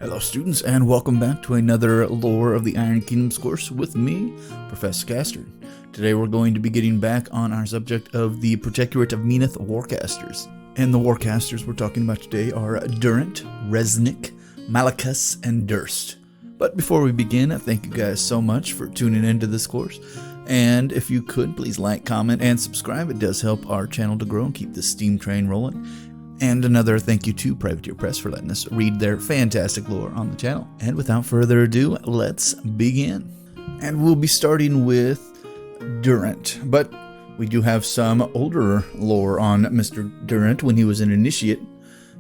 Hello students, and welcome back to another Lore of the Iron Kingdoms course with me, Professor Caster. Today we're going to be getting back on our subject of the Protectorate of Menoth Warcasters. And the Warcasters we're talking about today are Durant, Reznik, Malekus, and Durst. But before we begin, thank you guys so much for tuning into this course. And if you could, please like, comment, and subscribe. It does help our channel to grow and keep the steam train rolling. And another thank you to Privateer Press for letting us read their fantastic lore on the channel. And without further ado, let's begin. And we'll be starting with Durant, but we do have some older lore on Mr. Durant when he was an initiate.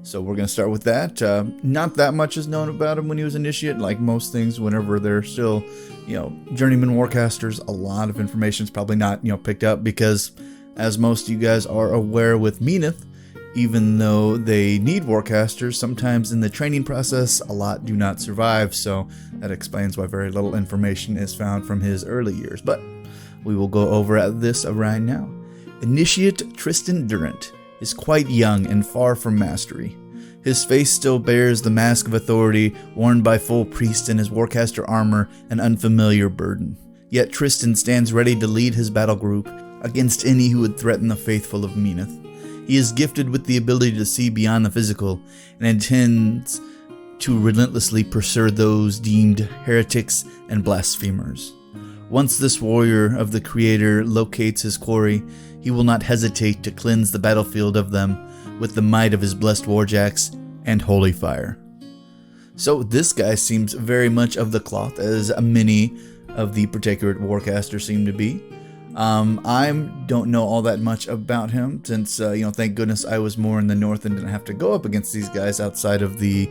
So we're going to start with that. Not that much is known about him when he was initiate. Like most things, whenever they're still, journeyman warcasters, a lot of information is probably not, picked up because, as most of you guys are aware with Menoth, even though they need warcasters, sometimes in the training process, a lot do not survive, so that explains why very little information is found from his early years. But we will go over this right now. Initiate Tristan Durant is quite young and far from mastery. His face still bears the mask of authority worn by full priest in his warcaster armor, an unfamiliar burden. Yet Tristan stands ready to lead his battle group against any who would threaten the faithful of Menoth. He is gifted with the ability to see beyond the physical and intends to relentlessly pursue those deemed heretics and blasphemers. Once this warrior of the Creator locates his quarry, he will not hesitate to cleanse the battlefield of them with the might of his blessed warjacks and holy fire. So this guy seems very much of the cloth, as many of the Protectorate Warcasters seem to be. I don't know all that much about him since, thank goodness I was more in the north and didn't have to go up against these guys outside of the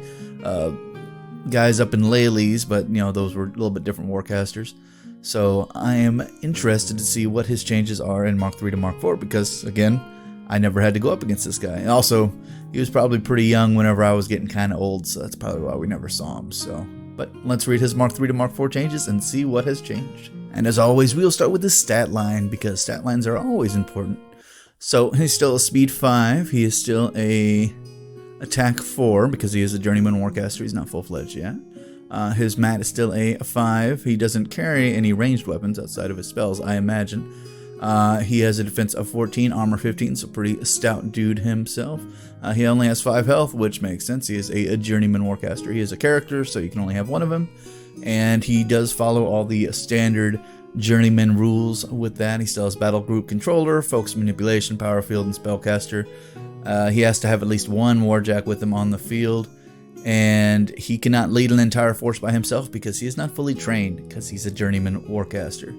guys up in Leyleys, but, those were a little bit different warcasters. So I am interested to see what his changes are in Mark 3 to Mark 4 because, again, I never had to go up against this guy. And also, he was probably pretty young whenever I was getting kind of old, so that's probably why we never saw him. But let's read his Mark 3 to Mark 4 changes and see what has changed. And as always, we'll start with the stat line because stat lines are always important. So he's still a speed 5. He is still a attack 4 because he is a journeyman warcaster. He's not full-fledged yet. His mat is still a 5. He doesn't carry any ranged weapons outside of his spells, I imagine. He has a defense of 14, armor 15, so pretty stout dude himself. He only has 5 health, which makes sense. He is a journeyman warcaster. He is a character, so you can only have one of him. And he does follow all the standard journeyman rules with that. He still has battle group controller, focus manipulation, power field, and spellcaster. He has to have at least one warjack with him on the field. And he cannot lead an entire force by himself because he is not fully trained because he's a journeyman warcaster.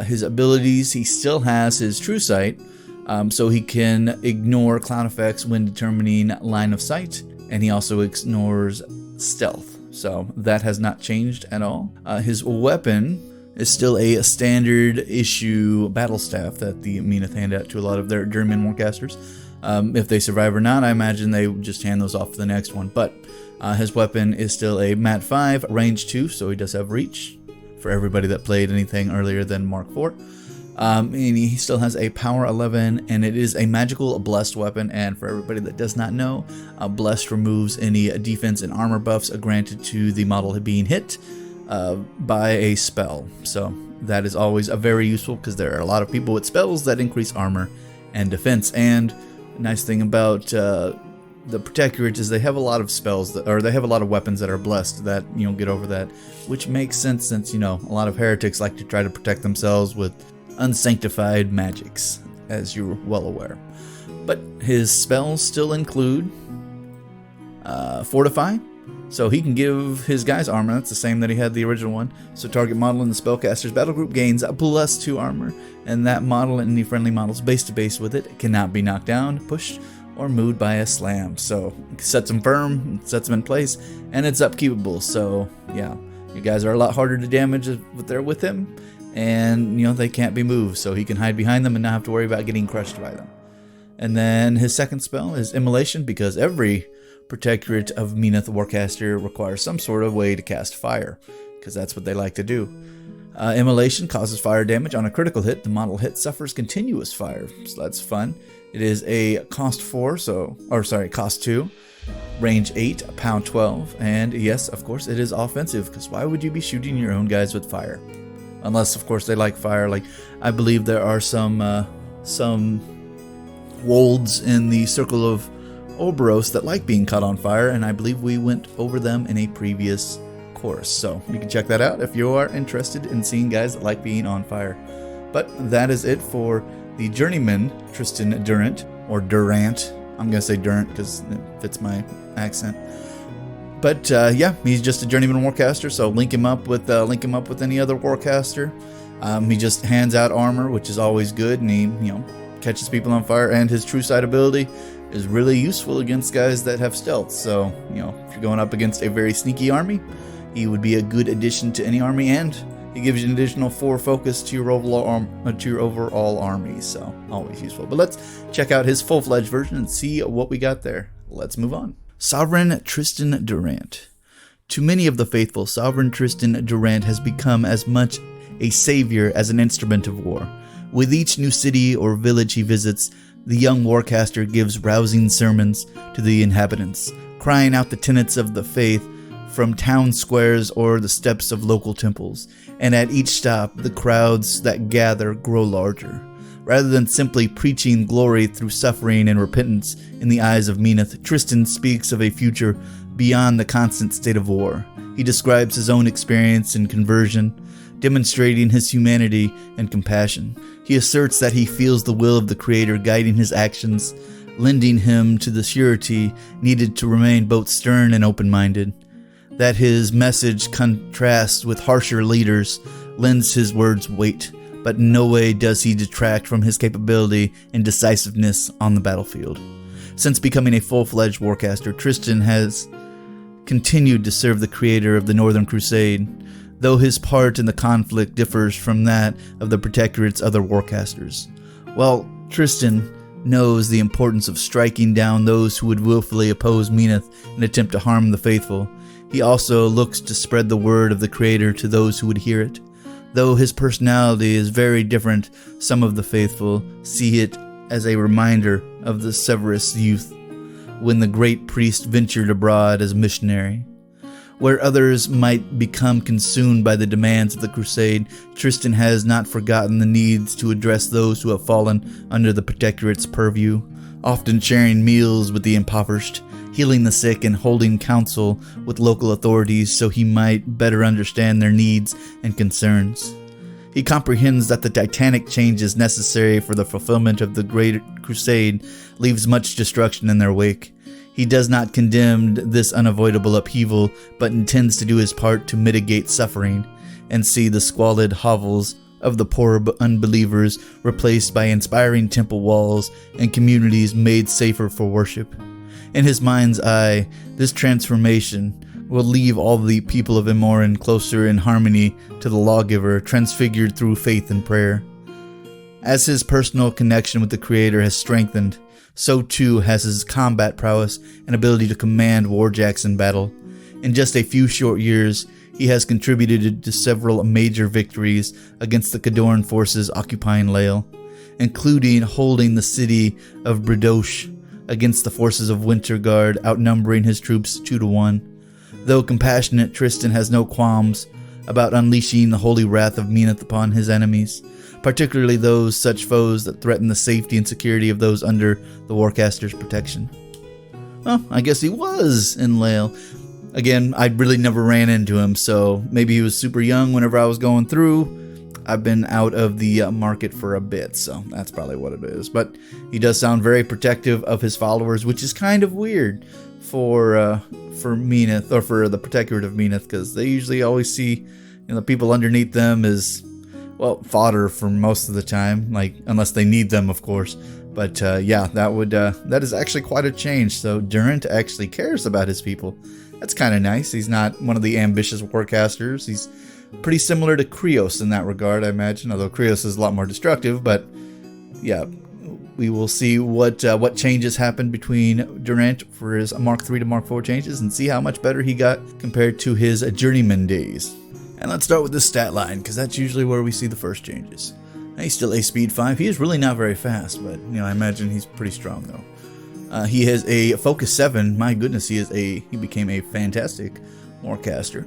His abilities, he still has his true sight, so he can ignore cloud effects when determining line of sight, and he also ignores stealth. So that has not changed at all. His weapon is still a standard issue battle staff that the Menoth hand out to a lot of their journeyman warcasters. If they survive or not, I imagine they would just hand those off to the next one. But his weapon is still a Mat 5, range 2, so he does have reach for everybody that played anything earlier than Mark 4. And he still has a power 11, and it is a magical blessed weapon. And for everybody that does not know, blessed removes any defense and armor buffs granted to the model being hit by a spell. So that is always very useful because there are a lot of people with spells that increase armor and defense. And the nice thing about the Protectorate is they have a lot of spells they have a lot of weapons that are blessed that get over that, which makes sense since a lot of heretics like to try to protect themselves with unsanctified magics, as you're well aware. But his spells still include Fortify, so he can give his guys armor. That's the same that he had the original one. So target model in the spellcaster's battle group gains a +2 armor, and that model and any friendly models base to base with it cannot be knocked down, pushed, or moved by a slam. So it sets them firm, sets them in place, and it's upkeepable. So yeah, you guys are a lot harder to damage if they're with him. And, they can't be moved, so he can hide behind them and not have to worry about getting crushed by them. And then his second spell is Immolation, because every Protectorate of Menoth Warcaster requires some sort of way to cast fire, because that's what they like to do. Immolation causes fire damage on a critical hit. The model hit suffers continuous fire, so that's fun. It is a cost 2. Range 8, pound 12, and yes, of course, it is offensive, because why would you be shooting your own guys with fire? Unless, of course, they like fire. Like, I believe there are some wolds in the Circle of Oberos that like being caught on fire, and I believe we went over them in a previous course. So you can check that out if you are interested in seeing guys that like being on fire. But that is it for the journeyman, Tristan Durant, or Durant. I'm going to say Durant because it fits my accent. But yeah, he's just a journeyman warcaster, so link him up with any other warcaster. He just hands out armor, which is always good, and he catches people on fire, and his true sight ability is really useful against guys that have stealth. So if you're going up against a very sneaky army, he would be a good addition to any army, and he gives you an additional 4 focus to your overall army, so always useful. But let's check out his full-fledged version and see what we got there. Let's move on. Sovereign Tristan Durant. To many of the faithful, Sovereign Tristan Durant has become as much a savior as an instrument of war. With each new city or village he visits, the young warcaster gives rousing sermons to the inhabitants, crying out the tenets of the faith from town squares or the steps of local temples, and at each stop the crowds that gather grow larger. Rather than simply preaching glory through suffering and repentance in the eyes of Menoth, Tristan speaks of a future beyond the constant state of war. He describes his own experience in conversion, demonstrating his humanity and compassion. He asserts that he feels the will of the Creator guiding his actions, lending him to the surety needed to remain both stern and open-minded. That his message contrasts with harsher leaders lends his words weight, but in no way does he detract from his capability and decisiveness on the battlefield. Since becoming a full-fledged warcaster, Tristan has continued to serve the Creator of the Northern Crusade, though his part in the conflict differs from that of the Protectorate's other warcasters. While Tristan knows the importance of striking down those who would willfully oppose Menoth and attempt to harm the faithful, he also looks to spread the word of the Creator to those who would hear it. Though his personality is very different, some of the faithful see it as a reminder of the Severus youth, when the great priest ventured abroad as a missionary. Where others might become consumed by the demands of the crusade, Tristan has not forgotten the needs to address those who have fallen under the Protectorate's purview, often sharing meals with the impoverished, healing the sick, and holding counsel with local authorities so he might better understand their needs and concerns. He comprehends that the titanic changes necessary for the fulfillment of the Great Crusade leaves much destruction in their wake. He does not condemn this unavoidable upheaval, but intends to do his part to mitigate suffering and see the squalid hovels of the poor unbelievers replaced by inspiring temple walls and communities made safer for worship. In his mind's eye, this transformation will leave all the people of Imoran closer in harmony to the lawgiver, transfigured through faith and prayer. As his personal connection with the Creator has strengthened, so too has his combat prowess and ability to command warjacks in battle. In just a few short years, he has contributed to several major victories against the Cadorn forces occupying Lael, including holding the city of Bridosh against the forces of Winterguard, outnumbering his troops 2-1. Though compassionate, Tristan has no qualms about unleashing the holy wrath of Menoth upon his enemies, particularly those such foes that threaten the safety and security of those under the Warcaster's protection. Well, I guess he was in Lael. Again, I really never ran into him, so maybe he was super young whenever I was going through. I've been out of the market for a bit, so that's probably what it is. But he does sound very protective of his followers, which is kind of weird for Menoth, or for the Protectorate of Menoth, because they usually always see the people underneath them as, well, fodder for most of the time, like unless they need them, of course. But yeah, that is actually quite a change. So Durant actually cares about his people. That's kind of nice. He's not one of the ambitious warcasters. He's pretty similar to Krios in that regard, I imagine, although Krios is a lot more destructive. But yeah, we will see what changes happened between Durant for his Mark 3 to Mark 4 changes, and see how much better he got compared to his journeyman days. And let's start with the stat line, because that's usually where we see the first changes. He's still a speed 5. He is really not very fast, but I imagine he's pretty strong though. He has a Focus 7. My goodness, he became a fantastic Warcaster.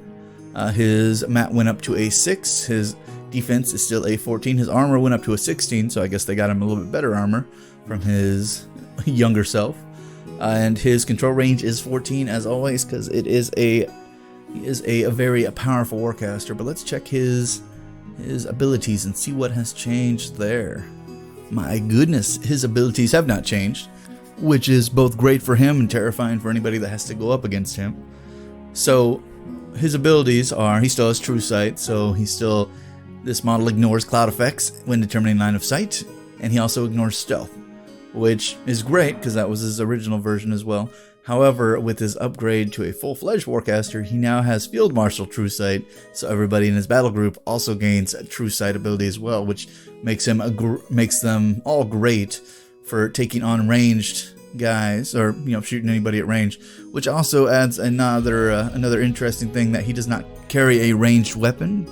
His mat went up to a 6. His defense is still a 14. His armor went up to a 16, so I guess they got him a little bit better armor from his younger self. And his control range is 14 as always, because he is a very powerful Warcaster. But let's check his abilities and see what has changed there. My goodness, his abilities have not changed, which is both great for him and terrifying for anybody that has to go up against him. So his abilities are, he still has True Sight, so this model ignores cloud effects when determining line of sight, and he also ignores stealth, which is great because that was his original version as well. However, with his upgrade to a full-fledged Warcaster, he now has Field Marshal True Sight, so everybody in his battle group also gains a True Sight ability as well, which makes them all great for taking on ranged guys, or shooting anybody at range. Which also adds another interesting thing, that he does not carry a ranged weapon,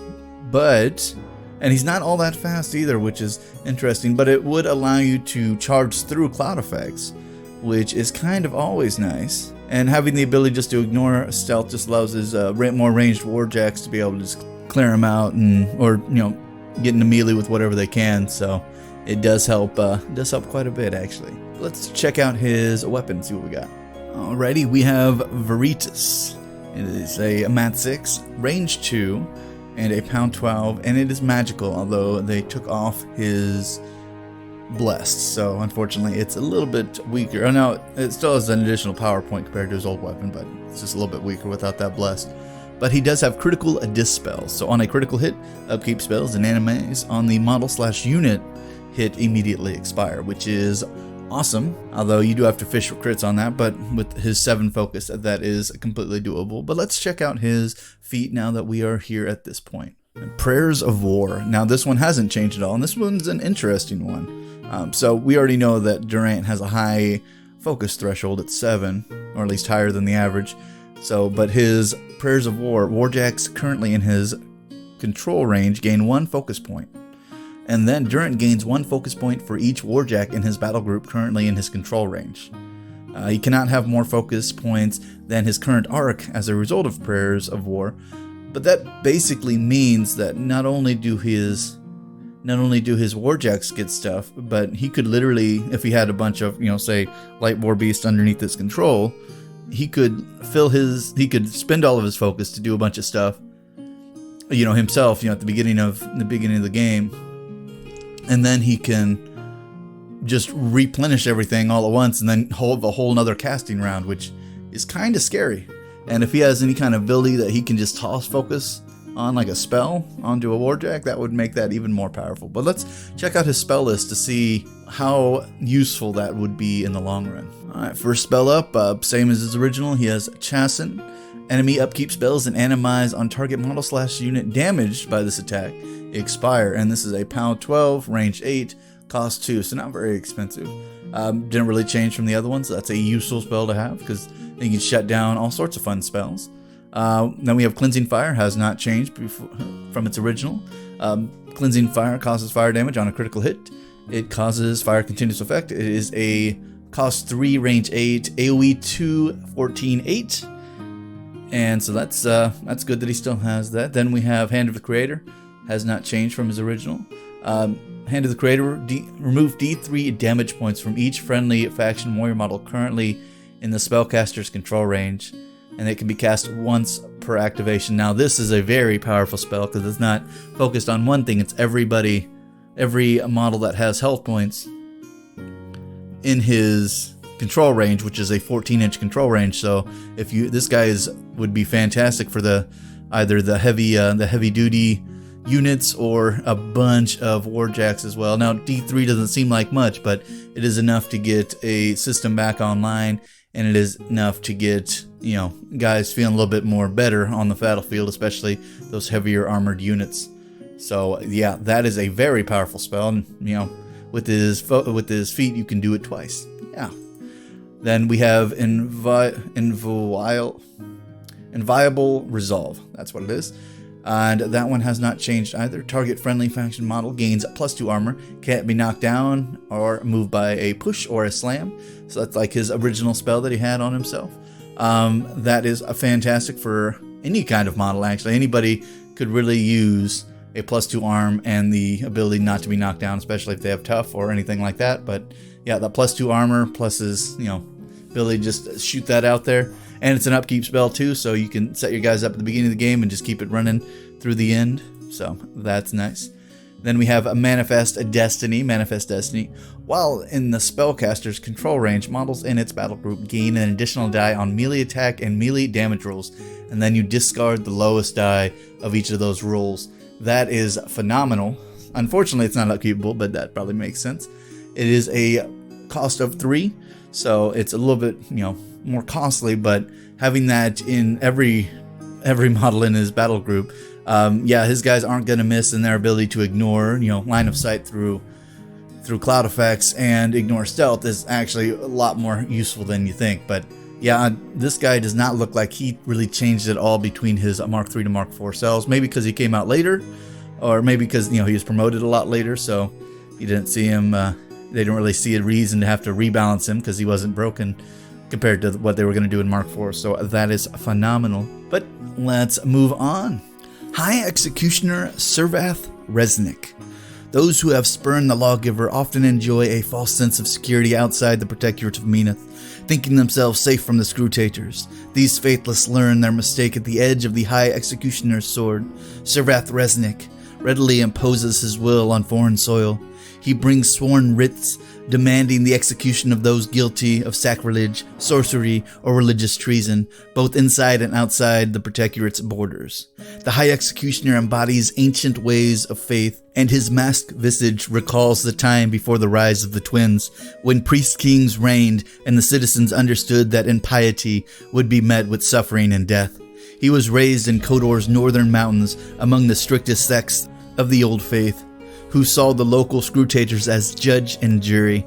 and he's not all that fast either, which is interesting. But it would allow you to charge through cloud effects, which is kind of always nice. And having the ability just to ignore stealth just allows his more ranged warjacks to be able to just clear him out, or get into melee with whatever they can. So it does help quite a bit actually. Let's check out his weapon, see what we got. Alrighty, we have Veritas. It is a mat 6, range 2, and a pound 12, and it is magical, although they took off his blessed, so unfortunately it's a little bit weaker. Oh no, it still has an additional power point compared to his old weapon, but it's just a little bit weaker without that blessed. But he does have critical dispel, so on a critical hit, upkeep spells and animes on the model/unit hit immediately expire, which is awesome, although you do have to fish for crits on that, but with his 7 focus, that is completely doable. But let's check out his feat now that we are here at this point. Prayers of War. Now this one hasn't changed at all, and this one's an interesting one. So we already know that Durant has a high focus threshold at 7, or at least higher than the average. But his Prayers of War, warjacks currently in his control range gain 1 focus point. And then Durant gains 1 focus point for each warjack in his battle group currently in his control range. He cannot have more focus points than his current arc as a result of Prayers of War. But that basically means that not only do his warjacks get stuff, but he could literally, if he had a bunch of, say, Light War Beast underneath his control, he could spend all of his focus to do a bunch of stuff, himself, at the beginning of the game, and then he can just replenish everything all at once, and then hold a whole nother casting round, which is kind of scary. And if he has any kind of ability that he can just toss focus on, like a spell, onto a warjack, that would make that even more powerful. But let's check out his spell list to see how useful that would be in the long run. Alright, first spell up, same as his original. He has Chasten. Enemy upkeep spells and animes on target model/unit damaged by this attack expire. And this is a pound 12, range 8, cost 2, so not very expensive. Didn't really change from the other ones. So that's a useful spell to have, because you can shut down all sorts of fun spells. Then we have Cleansing Fire, has not changed from its original. Cleansing Fire causes fire damage on a critical hit. It causes fire continuous effect. It is a cost 3, range 8, AoE 2, 14, 8. And so that's good that he still has that. Then we have Hand of the Creator, has not changed from his original. Hand of the Creator, remove D3 damage points from each friendly faction warrior model currently in the spellcaster's control range, and it can be cast once per activation. Now this is a very powerful spell because it's not focused on one thing, it's every model that has health points in his control range, which is a 14-inch control range. So if this guy would be fantastic for either the heavy duty units or a bunch of warjacks as well. Now D3 doesn't seem like much, but it is enough to get a system back online, and it is enough to get guys feeling a little bit more better on the battlefield, especially those heavier armored units. So yeah, that is a very powerful spell, and with his feat you can do it twice. Yeah. Then we have Inviolable Resolve. That's what it is. And that one has not changed either. Target friendly faction model gains +2 armor, can't be knocked down or moved by a push or a slam. So that's like his original spell that he had on himself. That is fantastic for any kind of model, actually. Anybody could really use a +2 arm and the ability not to be knocked down, especially if they have tough or anything like that. But yeah, the +2 armor plus his, ability to just shoot that out there. And it's an upkeep spell too, so you can set your guys up at the beginning of the game and just keep it running through the end. So that's nice. Then we have a Manifest Destiny. While in the spellcaster's control range, models in its battle group gain an additional die on melee attack and melee damage rolls, and then you discard the lowest die of each of those rolls. That is phenomenal. Unfortunately, it's not upkeepable, but that probably makes sense. It is a cost of 3, so it's a little bit, more costly, but having that in every model in his battle group, yeah, his guys aren't going to miss in their ability to ignore, line of sight through cloud effects and ignore stealth is actually a lot more useful than you think. But yeah, this guy does not look like he really changed at all between his Mark 3 to Mark 4 cells. Maybe because he came out later, or maybe because he was promoted a lot later, so you didn't see him. They didn't really see a reason to have to rebalance him because he wasn't broken compared to what they were going to do in Mark 4. So that is phenomenal. But let's move on. High Executioner Menoth Reznik. Those who have spurned the lawgiver often enjoy a false sense of security outside the Protectorate of Menoth, thinking themselves safe from the Screwtators. These faithless learn their mistake at the edge of the High Executioner's sword. Menoth Reznik readily imposes his will on foreign soil. He brings sworn writs demanding the execution of those guilty of sacrilege, sorcery, or religious treason, both inside and outside the Protectorate's borders. The High Executioner embodies ancient ways of faith, and his masked visage recalls the time before the rise of the Twins, when priest-kings reigned and the citizens understood that impiety would be met with suffering and death. He was raised in Kodor's northern mountains among the strictest sects of the Old Faith, who saw the local Screwtators as judge and jury.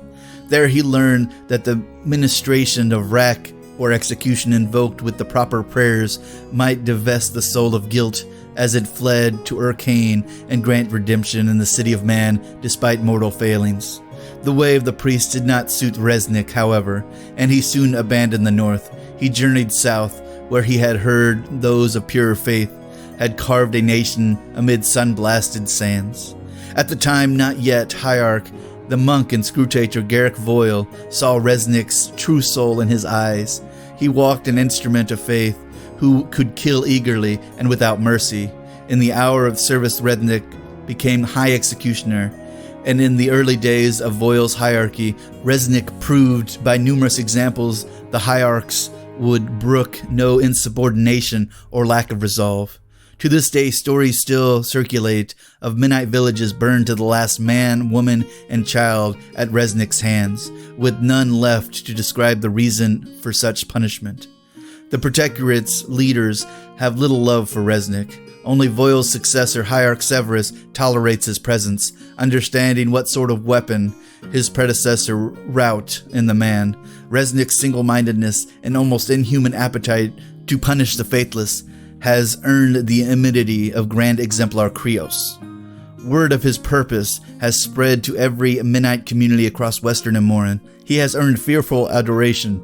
There he learned that the ministration of rack or execution invoked with the proper prayers might divest the soul of guilt as it fled to Caen and grant redemption in the city of man despite mortal failings. The way of the priest did not suit Reznik, however, and he soon abandoned the north. He journeyed south, where he had heard those of purer faith had carved a nation amid sun-blasted sands. At the time not yet hierarch, the monk and Screwtator Garrick Voyle saw Reznik's true soul in his eyes. He walked an instrument of faith, who could kill eagerly and without mercy. In the hour of service, Reznik became High Executioner, and in the early days of Voile's hierarchy, Reznik proved by numerous examples the hierarchs would brook no insubordination or lack of resolve. To this day, stories still circulate of Mennonite villages burned to the last man, woman, and child at Reznik's hands, with none left to describe the reason for such punishment. The Protectorate's leaders have little love for Reznik. Only Voile's successor, Hierarch Severus, tolerates his presence, understanding what sort of weapon his predecessor wrought in the man. Reznik's single-mindedness and almost inhuman appetite to punish the faithless has earned the enmity of Grand Exemplar Krios. Word of his purpose has spread to every Mennonite community across Western Amoran. He has earned fearful adoration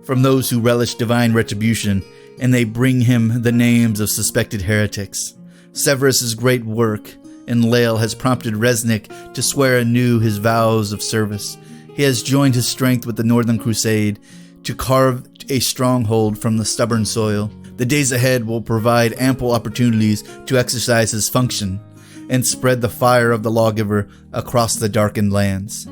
from those who relish divine retribution, and they bring him the names of suspected heretics. Severus's great work in Lael has prompted Reznik to swear anew his vows of service. He has joined his strength with the Northern Crusade to carve a stronghold from the stubborn soil. The days ahead will provide ample opportunities to exercise his function and spread the fire of the lawgiver across the darkened lands.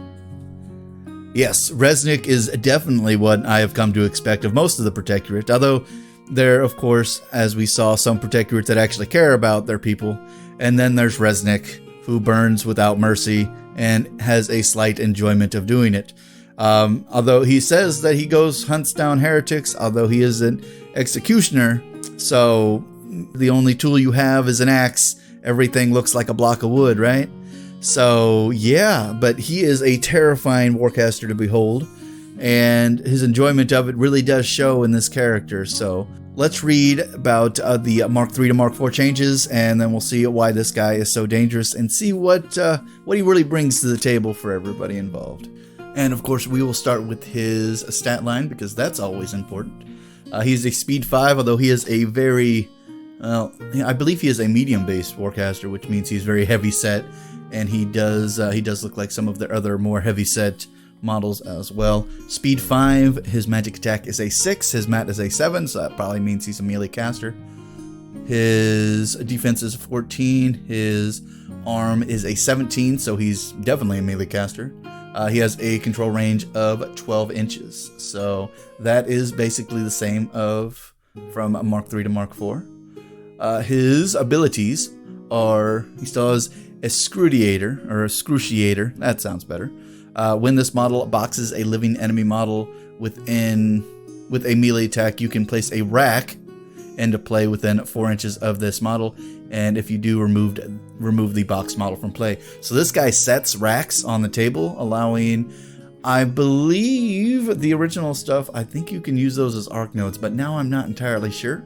Yes, Reznik is definitely what I have come to expect of most of the Protectorate, although there, of course, as we saw, some Protectorates that actually care about their people, and then there's Reznik, who burns without mercy and has a slight enjoyment of doing it. Although he says that he hunts down heretics, although he is an executioner, so the only tool you have is an axe. Everything looks like a block of wood, right? So yeah, but he is a terrifying warcaster to behold. and his enjoyment of it really does show in this character. So let's read about the Mark 3 to Mark 4 changes, and then we'll see why this guy is so dangerous and see what he really brings to the table for everybody involved. And of course, we will start with his stat line because that's always important. He's a speed 5, although he is a very, I believe he is a medium-based Warcaster, which means he's very heavy set, and he does look like some of the other more heavy set models as well. Speed 5, his magic attack is a 6, his mat is a 7, so that probably means he's a melee caster. His defense is 14, his arm is a 17, so he's definitely a melee caster. He has a control range of 12 inches, so that is basically the same from Mark 3 to Mark 4. His abilities are, he still has Excruciator, that sounds better. When this model boxes a living enemy model with a melee attack, you can place a rack into play within 4 inches of this model, and if you do, remove the box model from play. So this guy sets racks on the table, allowing, I believe, the original stuff, I think you can use those as arc nodes, but now I'm not entirely sure,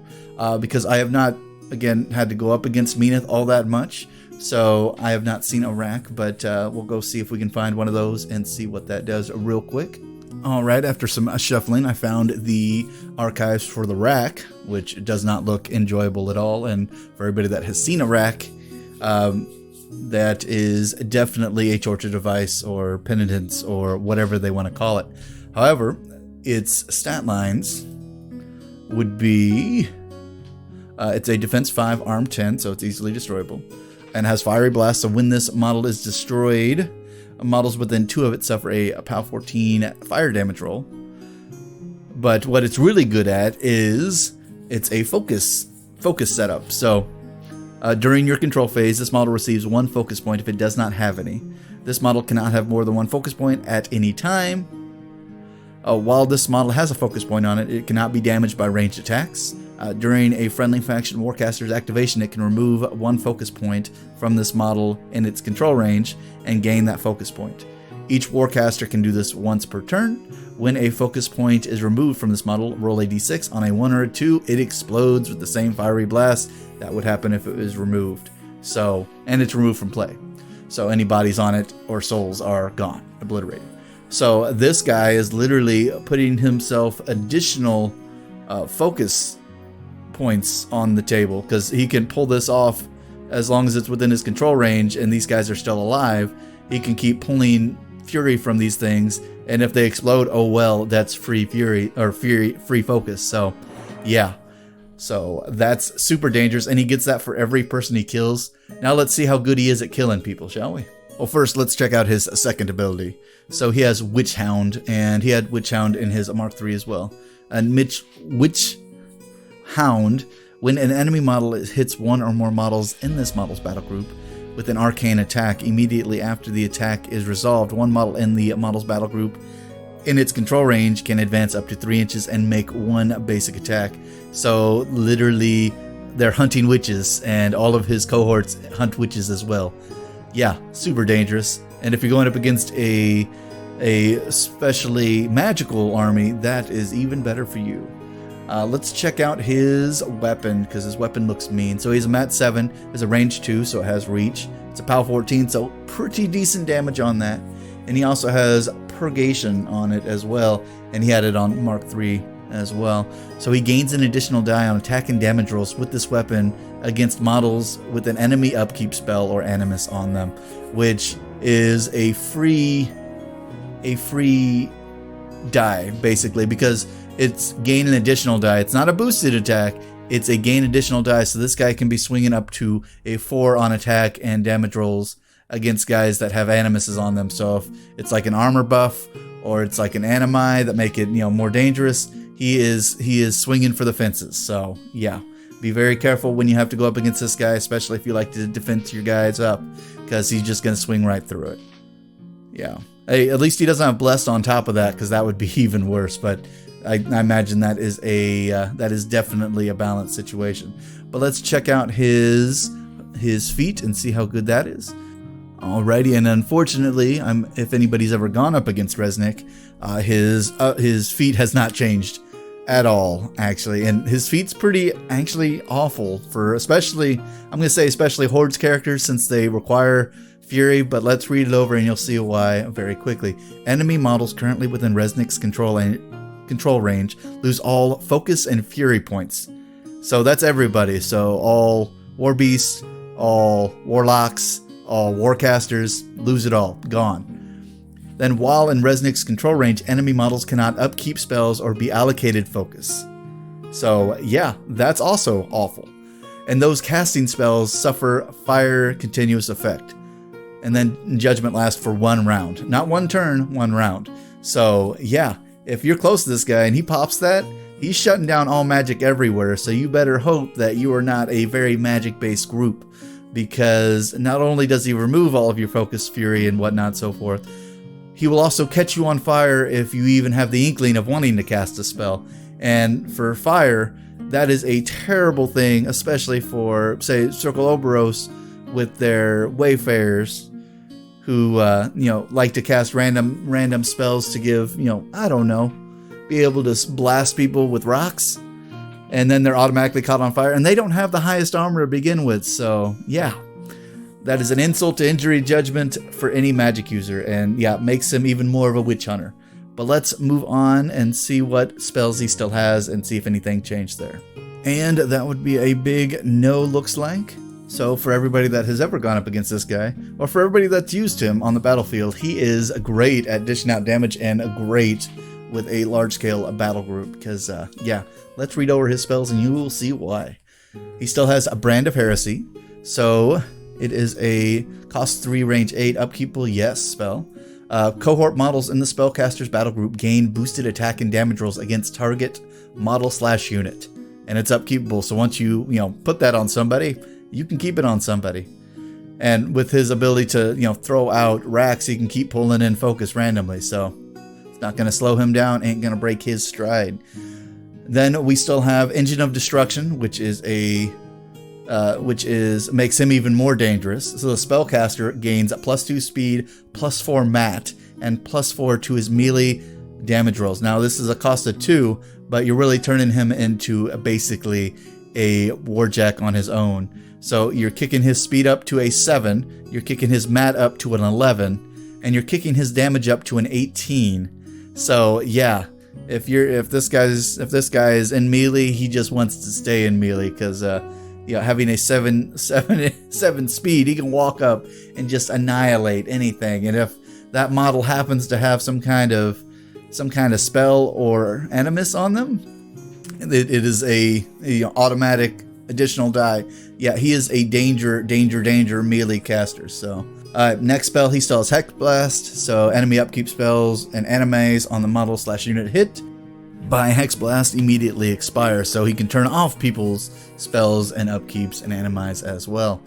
because I have not, again, had to go up against Menoth all that much, so I have not seen a rack, but we'll go see if we can find one of those and see what that does real quick. Alright, after some shuffling, I found the archives for the rack, which does not look enjoyable at all, and for everybody that has seen a rack, that is definitely a torture device or penitence or whatever they want to call it. However, its stat lines would be, it's a defense 5, arm 10, so it's easily destroyable, and has fiery blast, so when this model is destroyed, models within 2 of it suffer a POW 14 fire damage roll. But what it's really good at is it's a focus setup. So during your control phase, this model receives 1 focus point if it does not have any. This model cannot have more than 1 focus point at any time. While this model has a focus point on it, it cannot be damaged by ranged attacks. During a friendly faction Warcaster's activation, it can remove 1 focus point from this model in its control range and gain that focus point. Each Warcaster can do this once per turn. When a focus point is removed from this model, roll a d6. On a 1 or a 2, it explodes with the same fiery blast that would happen if it was removed. So, and it's removed from play. So any bodies on it or souls are gone, obliterated. So this guy is literally putting himself additional focus points on the table, because he can pull this off as long as it's within his control range and these guys are still alive. He can keep pulling fury from these things, and if they explode, oh well, that's free fury or free focus. So yeah, so that's super dangerous, and he gets that for every person he kills. Now let's see how good he is at killing people, shall we? Well, first let's check out his second ability. So he has Witch Hound, and he had Witch Hound in his Mark 3 as well. And Witch Hound, when an enemy model hits 1 or more models in this model's battle group with an arcane attack, immediately after the attack is resolved, 1 model in the model's battle group in its control range can advance up to 3 inches and make 1 basic attack. So literally they're hunting witches, and all of his cohorts hunt witches as well. Yeah, super dangerous. And if you're going up against a especially magical army, that is even better for you. Let's check out his weapon, because his weapon looks mean. So he's a mat 7, has a range 2, so it has reach. It's a POW 14, so pretty decent damage on that. And he also has Purgation on it as well, and he had it on Mark 3 as well. So he gains an additional die on attack and damage rolls with this weapon against models with an enemy upkeep spell or animus on them, which is a free die, basically, because it's gain an additional die. It's not a boosted attack, it's a gain additional die, so this guy can be swinging up to a 4 on attack and damage rolls against guys that have animuses on them. So if it's like an armor buff or it's like an animi that make it, you know, more dangerous, he is swinging for the fences. So yeah, be very careful when you have to go up against this guy, especially if you like to defend your guys up, because he's just going to swing right through it. Yeah. Hey, at least he doesn't have blessed on top of that, because that would be even worse. But I imagine that is definitely a balanced situation. But let's check out his feat and see how good that is. Alrighty, and unfortunately, if anybody's ever gone up against Reznik, his feat has not changed at all, actually, and his feat's pretty actually awful for especially Horde's characters, since they require Fury. But let's read it over and you'll see why very quickly. Enemy models currently within Reznik's control range lose all focus and Fury points. So that's everybody. So all War Beasts, all Warlocks, all Warcasters, lose it all. Gone. Then while in Reznik's control range, enemy models cannot upkeep spells or be allocated focus. So yeah, that's also awful. And those casting spells suffer fire continuous effect. And then Judgment lasts for 1 round. Not 1 turn, 1 round. So yeah, if you're close to this guy and he pops that, he's shutting down all magic everywhere. So you better hope that you are not a very magic-based group. Because not only does he remove all of your focus, fury, and whatnot, so forth, he will also catch you on fire if you even have the inkling of wanting to cast a spell. And for fire, that is a terrible thing, especially for, say, Circle Oberos with their Wayfarers, who, like to cast random spells to give, I don't know, be able to blast people with rocks. And then they're automatically caught on fire, and they don't have the highest armor to begin with. So yeah, that is an insult to injury judgment for any magic user, and yeah, makes him even more of a witch hunter. But let's move on and see what spells he still has and see if anything changed there. And that would be a big no, looks like. So for everybody that has ever gone up against this guy, or for everybody that's used him on the battlefield, he is great at dishing out damage and great with a large-scale battle group, because, yeah, let's read over his spells and you will see why. He still has a Brand of Heresy, so it is a cost 3, range 8, upkeepable, yes, spell. Cohort models in the spellcaster's battle group gain boosted attack and damage rolls against target model/unit, and it's upkeepable, so once you, put that on somebody, you can keep it on somebody. And with his ability to, throw out racks, he can keep pulling in focus randomly, so not going to slow him down, ain't going to break his stride. Then we still have Engine of Destruction, which makes him even more dangerous. So the spellcaster gains a +2 speed, +4 mat, and +4 to his melee damage rolls. Now this is a cost of 2, but you're really turning him into basically a warjack on his own. So you're kicking his speed up to a 7, you're kicking his mat up to an 11, and you're kicking his damage up to an 18. So yeah, if this guy is in melee, he just wants to stay in melee, because having a 7 speed, he can walk up and just annihilate anything. And if that model happens to have some kind of spell or animus on them, it is a automatic additional die. Yeah, he is a danger melee caster. So next spell, he still has Hex Blast, so enemy upkeep spells and animes on the model/unit hit by Hex Blast immediately expire, so he can turn off people's spells and upkeeps and animes as well.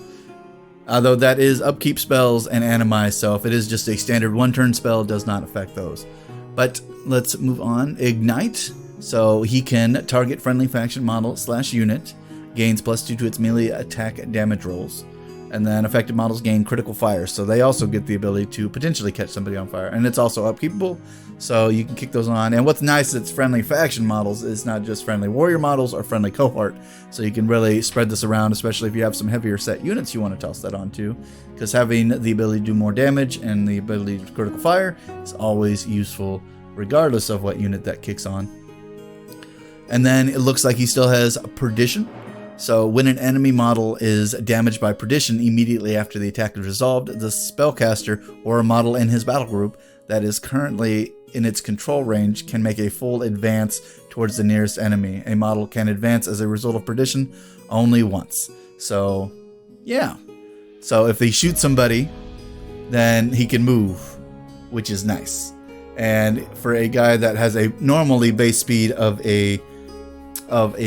Although that is upkeep spells and animes, so if it is just a standard 1-turn spell, it does not affect those. But let's move on. Ignite, so he can target friendly faction model/unit, gains +2 to its melee attack damage rolls. And then affected models gain critical fire, so they also get the ability to potentially catch somebody on fire. And it's also upkeepable, so you can kick those on. And what's nice is it's friendly faction models. It's not just friendly warrior models or friendly cohort, so you can really spread this around, especially if you have some heavier set units you want to toss that onto, because having the ability to do more damage and the ability to critical fire is always useful, regardless of what unit that kicks on. And then it looks like he still has Perdition. So when an enemy model is damaged by Perdition immediately after the attack is resolved, the spellcaster or a model in his battle group that is currently in its control range can make a full advance towards the nearest enemy. A model can advance as a result of Perdition only once. So yeah, so if they shoot somebody, then he can move, which is nice. And for a guy that has a normally base speed of a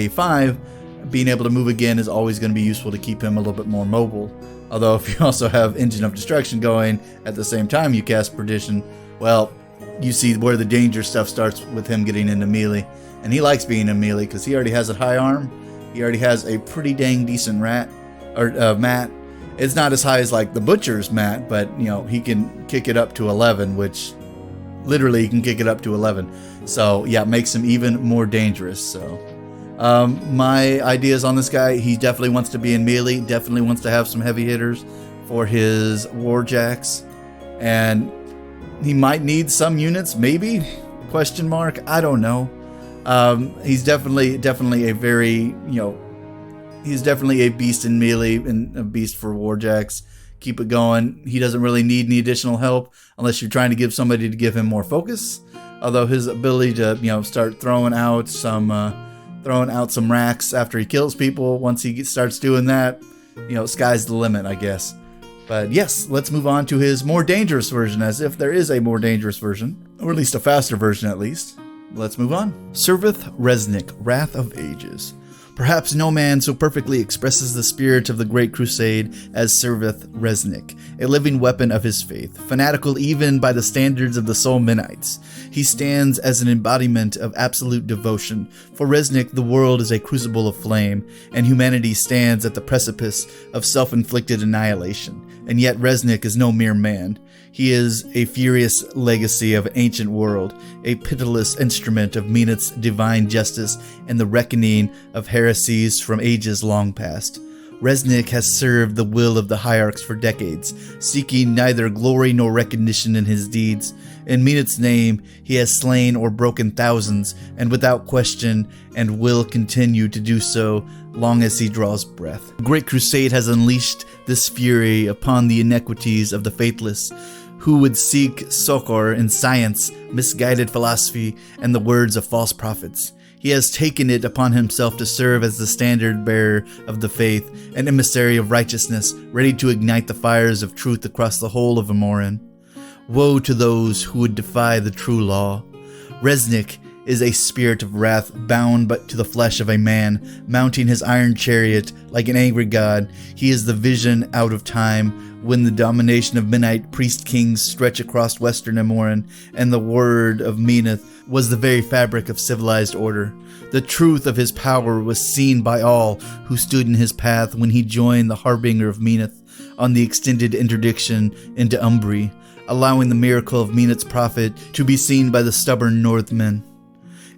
5, being able to move again is always going to be useful to keep him a little bit more mobile. Although if you also have Engine of Destruction going at the same time you cast Perdition, well, you see where the danger stuff starts with him getting into melee. And he likes being in melee because he already has a high arm, he already has a pretty dang decent mat, It's not as high as like the Butcher's mat, but you know, he can kick it up to 11, which literally he can kick it up to 11. So yeah, it makes him even more dangerous. So my ideas on this guy, he definitely wants to be in melee, definitely wants to have some heavy hitters for his warjacks, and he might need some units, maybe, question mark, I don't know. He's definitely a very, you know, he's definitely a beast in melee and a beast for warjacks. Keep it going. He doesn't really need any additional help unless you're trying to give somebody to give him more focus. Although his ability to, you know, start throwing out some racks after he kills people, once he starts doing that, you know, sky's the limit, I guess. But yes, let's move on to his more dangerous version, as if there is a more dangerous version, or at least a faster version at least. Let's move on. Menoth Reznik, Wrath of Ages. Perhaps no man so perfectly expresses the spirit of the Great Crusade as Menoth Reznik, a living weapon of his faith, fanatical even by the standards of the Soul Menites. He stands as an embodiment of absolute devotion. For Reznik, the world is a crucible of flame, and humanity stands at the precipice of self-inflicted annihilation. And yet Reznik is no mere man. He is a furious legacy of an ancient world, a pitiless instrument of Menoth's divine justice and the reckoning of heresies from ages long past. Reznik has served the will of the hierarchs for decades, seeking neither glory nor recognition in his deeds. In Menoth's name, he has slain or broken thousands, and without question, and will continue to do so long as he draws breath. The Great Crusade has unleashed this fury upon the iniquities of the faithless, who would seek succor in science, misguided philosophy, and the words of false prophets. He has taken it upon himself to serve as the standard bearer of the faith, an emissary of righteousness, ready to ignite the fires of truth across the whole of Amoran. Woe to those who would defy the true law. Reznik is a spirit of wrath bound but to the flesh of a man, mounting his iron chariot like an angry god. He is the vision out of time, when the domination of Menite priest-kings stretch across western Amoran, and the word of Menoth was the very fabric of civilized order. The truth of his power was seen by all who stood in his path when he joined the harbinger of Menoth on the extended interdiction into Umbri, allowing the miracle of Menoth's prophet to be seen by the stubborn Northmen.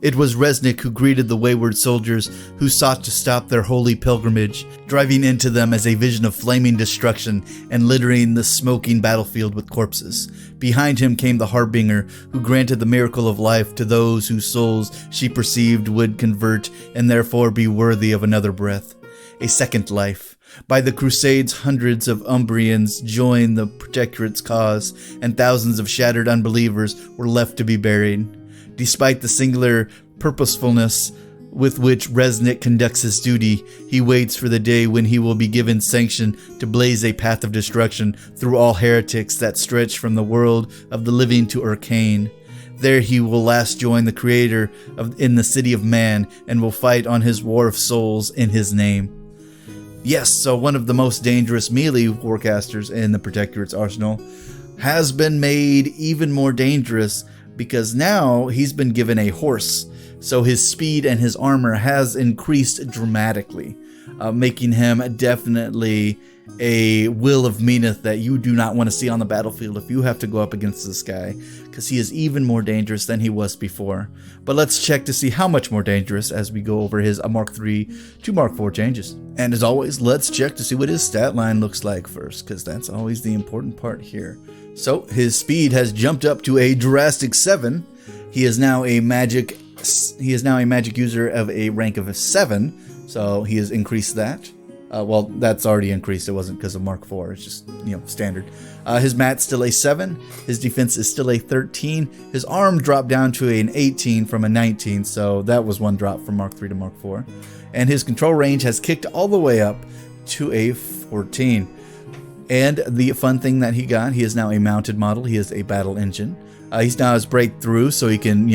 It was Reznik who greeted the wayward soldiers who sought to stop their holy pilgrimage, driving into them as a vision of flaming destruction and littering the smoking battlefield with corpses. Behind him came the Harbinger, who granted the miracle of life to those whose souls she perceived would convert and therefore be worthy of another breath, a second life. By the Crusades, hundreds of Umbrians joined the Protectorate's cause, and thousands of shattered unbelievers were left to be buried. Despite the singular purposefulness with which Reznik conducts his duty, he waits for the day when he will be given sanction to blaze a path of destruction through all heretics that stretch from the world of the living to Caen. There he will last join the Creator in the city of man, and will fight on his war of souls in his name. Yes, so one of the most dangerous melee warcasters in the Protectorate's arsenal has been made even more dangerous, because now he's been given a horse, so his speed and his armor has increased dramatically, making him definitely a will of Menoth that you do not want to see on the battlefield if you have to go up against this guy, because he is even more dangerous than he was before. But let's check to see how much more dangerous as we go over his Mark 3 to Mark 4 changes. And as always, let's check to see what his stat line looks like first, because that's always the important part here. So his speed has jumped up to a drastic 7. He is now a magic user of a rank of a 7, so he has increased that. Well, that's already increased. It wasn't because of Mark 4. It's just, standard. His mat's still a 7. His defense is still a 13. His arm dropped down to an 18 from a 19, so that was one drop from Mark 3 to Mark 4. And his control range has kicked all the way up to a 14. And the fun thing that he got, he is now a mounted model. He is a battle engine. He's now has breakthrough, so he can,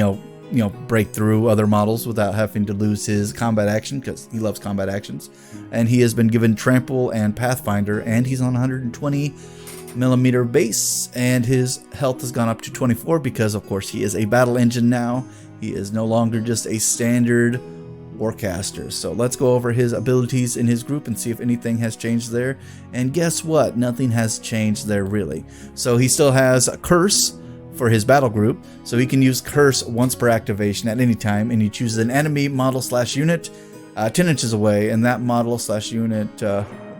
break through other models without having to lose his combat action, because he loves combat actions. And he has been given trample and pathfinder, and he's on 120mm base, and his health has gone up to 24 because, of course, he is a battle engine now. He is no longer just a standard Warcasters. So let's go over his abilities in his group and see if anything has changed there. And guess what? Nothing has changed there really. So he still has a Curse for his battle group. So he can use Curse once per activation at any time, and he chooses an enemy model/unit 10 inches away, and that model/unit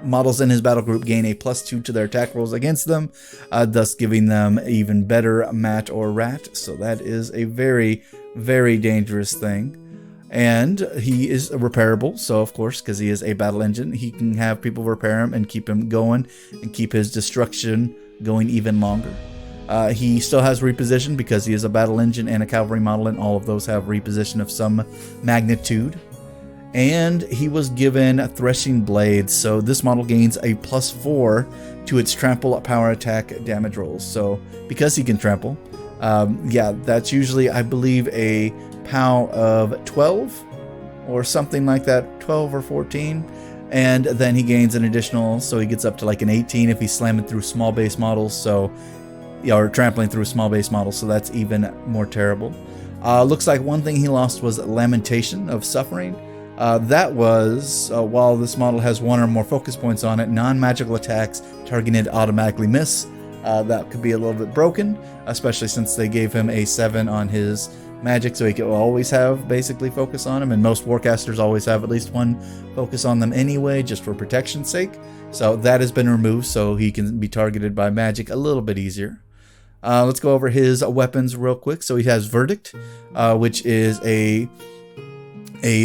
models in his battle group gain a +2 to their attack rolls against them, thus giving them even better mat or rat. So that is a very, very dangerous thing. And he is repairable, so of course, because he is a battle engine, he can have people repair him and keep him going and keep his destruction going even longer. He still has reposition because he is a battle engine and a cavalry model, and all of those have reposition of some magnitude. And he was given Threshing Blades, so this model gains a +4 to its trample power attack damage rolls. So because he can trample, yeah, that's usually, I believe, a POW of 12 or something like that, 12 or 14. And then he gains an additional, so he gets up to like an 18 if he's slamming through small base models, so, yeah, or trampling through small base models, so that's even more terrible. Looks like one thing he lost was Lamentation of Suffering. That was, while this model has one or more focus points on it, non-magical attacks targeted automatically miss. That could be a little bit broken, especially since they gave him a 7 on his magic, so he could always have basically focus on him, and most Warcasters always have at least one focus on them anyway, just for protection's sake. So that has been removed, so he can be targeted by magic a little bit easier. Let's go over his weapons real quick. So he has Verdict, which is a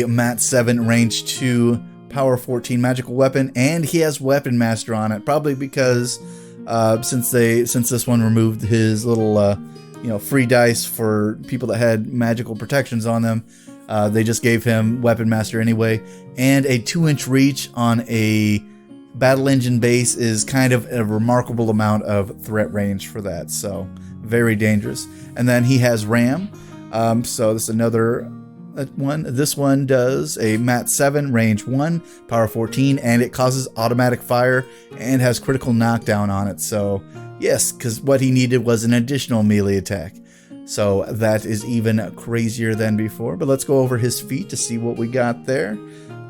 Mat 7 range 2 power 14 magical weapon, and he has Weapon Master on it, probably because since this one removed his little free dice for people that had magical protections on them, they just gave him Weapon Master anyway. And a 2-inch reach on a battle engine base is kind of a remarkable amount of threat range for that, so very dangerous. And then he has Ram, so this is another one. This one does a Mat 7 range 1 power 14, and it causes automatic fire and has critical knockdown on it. So yes, because what he needed was an additional melee attack, so that is even crazier than before. But let's go over his feat to see what we got there.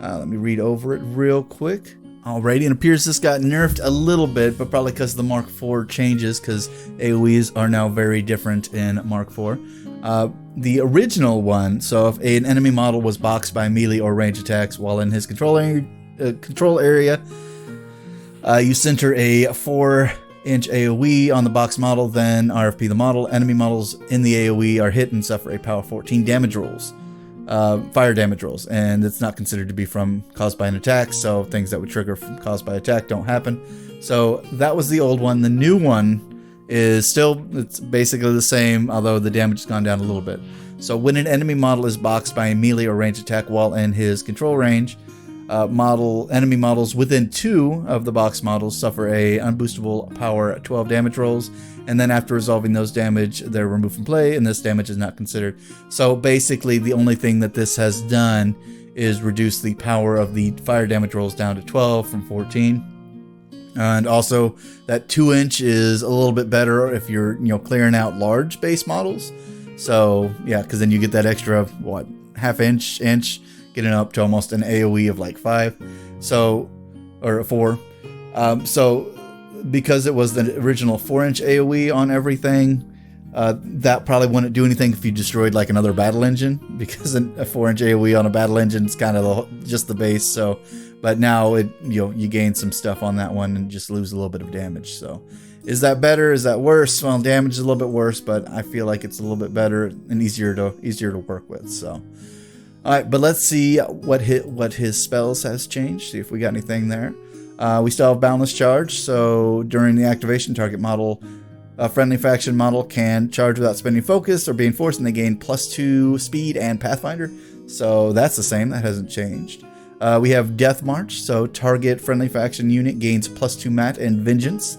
Let me read over it real quick. Alrighty, and it appears this got nerfed a little bit, but probably because the Mark IV changes, because AoEs are now very different in Mark IV. The original one, so if an enemy model was boxed by melee or range attacks while in his control area, you center a 4-inch AoE on the box model, then RFP the model. Enemy models in the AoE are hit and suffer a power 14 damage rolls. Fire damage rolls, and it's not considered to be caused by an attack, so things that would trigger caused by attack don't happen. So that was the old one. The new one is it's basically the same, although the damage has gone down a little bit. So when an enemy model is boxed by a melee or range attack while in his control range, enemy models within 2 of the box models suffer a unboostable power 12 damage rolls, and then after resolving those damage, they're removed from play, and this damage is not considered. So basically, the only thing that this has done is reduce the power of the fire damage rolls down to 12 from 14. And also, that 2-inch is a little bit better if you're clearing out large base models. So yeah, because then you get that extra half-inch, getting up to almost an AoE of like 5, so, or 4. So because it was the original 4-inch AoE on everything, that probably wouldn't do anything if you destroyed like another battle engine, because a 4-inch AoE on a battle engine is kind of just the base. So, but now you gain some stuff on that one and just lose a little bit of damage. So is that better? Is that worse? Well, damage is a little bit worse, but I feel like it's a little bit better and easier to work with. So. Alright, but let's see what his spells has changed, see if we got anything there. We still have Boundless Charge, so during the activation, target model, friendly faction model can charge without spending focus or being forced, and they gain +2 speed and Pathfinder. So that's the same, that hasn't changed. We have Death March, so target friendly faction unit gains +2 mat and Vengeance.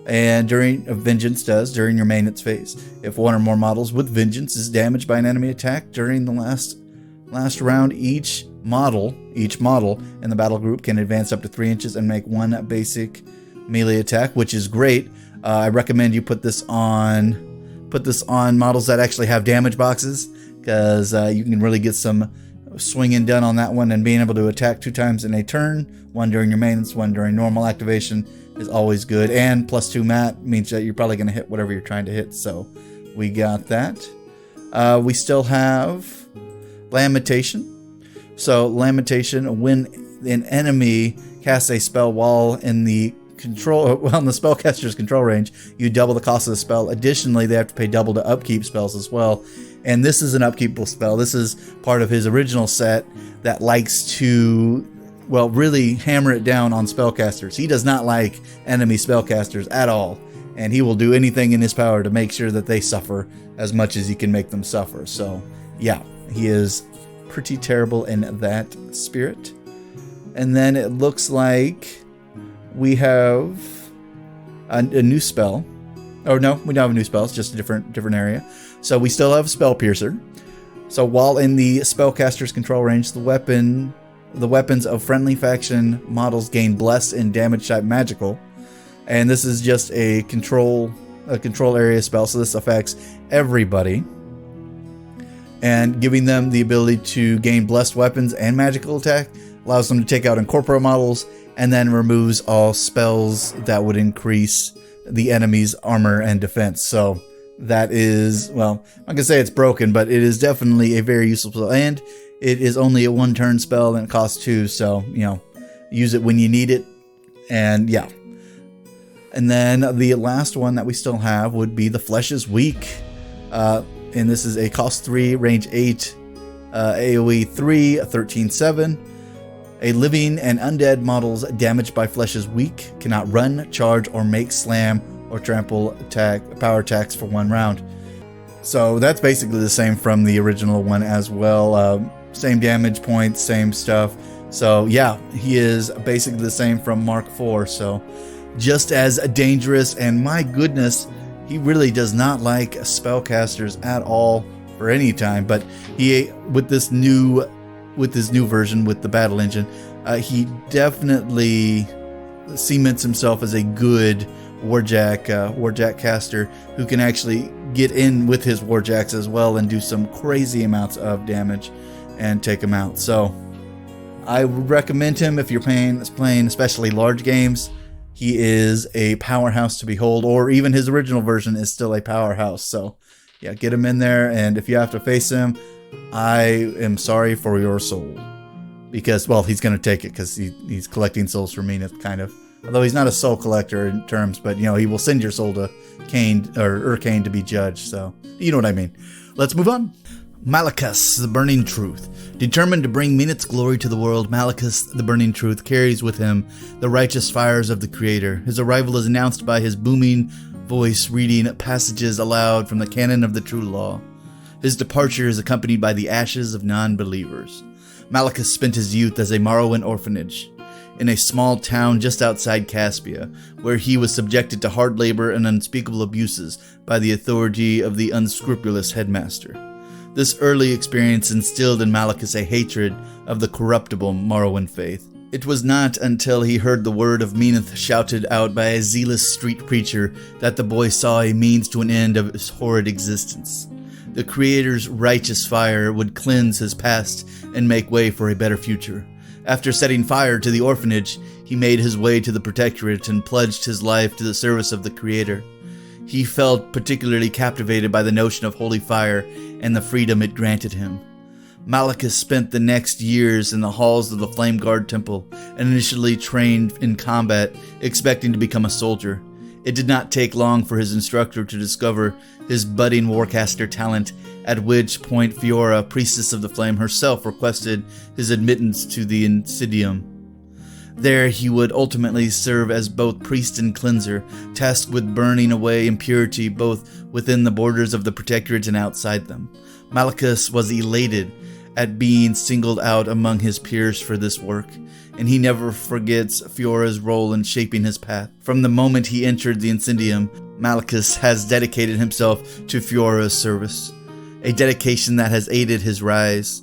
And during your maintenance phase. If one or more models with Vengeance is damaged by an enemy attack during the last round, each model in the battle group can advance up to 3 inches and make 1 basic melee attack, which is great. I recommend you put this on models that actually have damage boxes, because you can really get some swing and done on that one, and being able to attack 2 times in a turn, 1 during your maintenance, 1 during normal activation, is always good. And +2 mat means that you're probably going to hit whatever you're trying to hit, so we got that. We still have Lamentation. So Lamentation, when an enemy casts a spell while in the spellcaster's control range, you double the cost of the spell. Additionally, they have to pay double to upkeep spells as well. And this is an upkeepable spell. This is part of his original set that likes to, well, really hammer it down on spellcasters. He does not like enemy spellcasters at all, and he will do anything in his power to make sure that they suffer as much as he can make them suffer. So yeah, he is pretty terrible in that spirit. And then it looks like we have a new spell. Oh no, we don't have a new spell. It's just a different area. So we still have Spell Piercer. So while in the spellcaster's control range, the weapons of friendly faction models gain Bless and damage type magical. And this is just a control area spell, so this affects everybody. And giving them the ability to gain blessed weapons and magical attack allows them to take out incorporeal models, and then removes all spells that would increase the enemy's armor and defense. So that is, well, I'm not going to say it's broken, but it is definitely a very useful spell. And it is only a 1-turn spell and it costs 2, so, you know, use it when you need it. And yeah. And then the last one that we still have would be the Flesh is Weak. And this is a cost 3, range 8, AoE 3, 13/7. A living and undead models damaged by Flesh is Weak cannot run, charge, or make slam or trample power attacks for 1 round. So that's basically the same from the original one as well. Same damage points, same stuff. So yeah, he is basically the same from Mark IV. So just as dangerous, and my goodness, he really does not like spellcasters at all for any time. But he, with this new version with the battle engine, he definitely cements himself as a good Warjack caster who can actually get in with his Warjacks as well and do some crazy amounts of damage and take them out. So I would recommend him if you're playing especially large games. He is a powerhouse to behold, or even his original version is still a powerhouse. So yeah, get him in there, and if you have to face him, I am sorry for your soul. Because, well, he's going to take it because he's collecting souls for Menoth, kind of. Although he's not a soul collector in terms, but, you know, he will send your soul to Caen, or Caen to be judged, so you know what I mean. Let's move on. Malekus, the Burning Truth. Determined to bring Menoth's glory to the world, Malekus, the Burning Truth, carries with him the righteous fires of the Creator. His arrival is announced by his booming voice reading passages aloud from the canon of the true law. His departure is accompanied by the ashes of non-believers. Malekus spent his youth as a Morrowind orphanage in a small town just outside Caspia, where he was subjected to hard labor and unspeakable abuses by the authority of the unscrupulous headmaster. This early experience instilled in Malekus a hatred of the corruptible Morrowind faith. It was not until he heard the word of Menoth shouted out by a zealous street preacher that the boy saw a means to an end of his horrid existence. The Creator's righteous fire would cleanse his past and make way for a better future. After setting fire to the orphanage, he made his way to the Protectorate and pledged his life to the service of the Creator. He felt particularly captivated by the notion of holy fire and the freedom it granted him. Malekus spent the next years in the halls of the Flame Guard Temple and initially trained in combat, expecting to become a soldier. It did not take long for his instructor to discover his budding warcaster talent, at which point Fiora, priestess of the flame, herself requested his admittance to the Insidium. There he would ultimately serve as both priest and cleanser, tasked with burning away impurity both within the borders of the Protectorate and outside them. Malekus was elated at being singled out among his peers for this work, and he never forgets Fiora's role in shaping his path. From the moment he entered the Incendium, Malekus has dedicated himself to Fiora's service, a dedication that has aided his rise.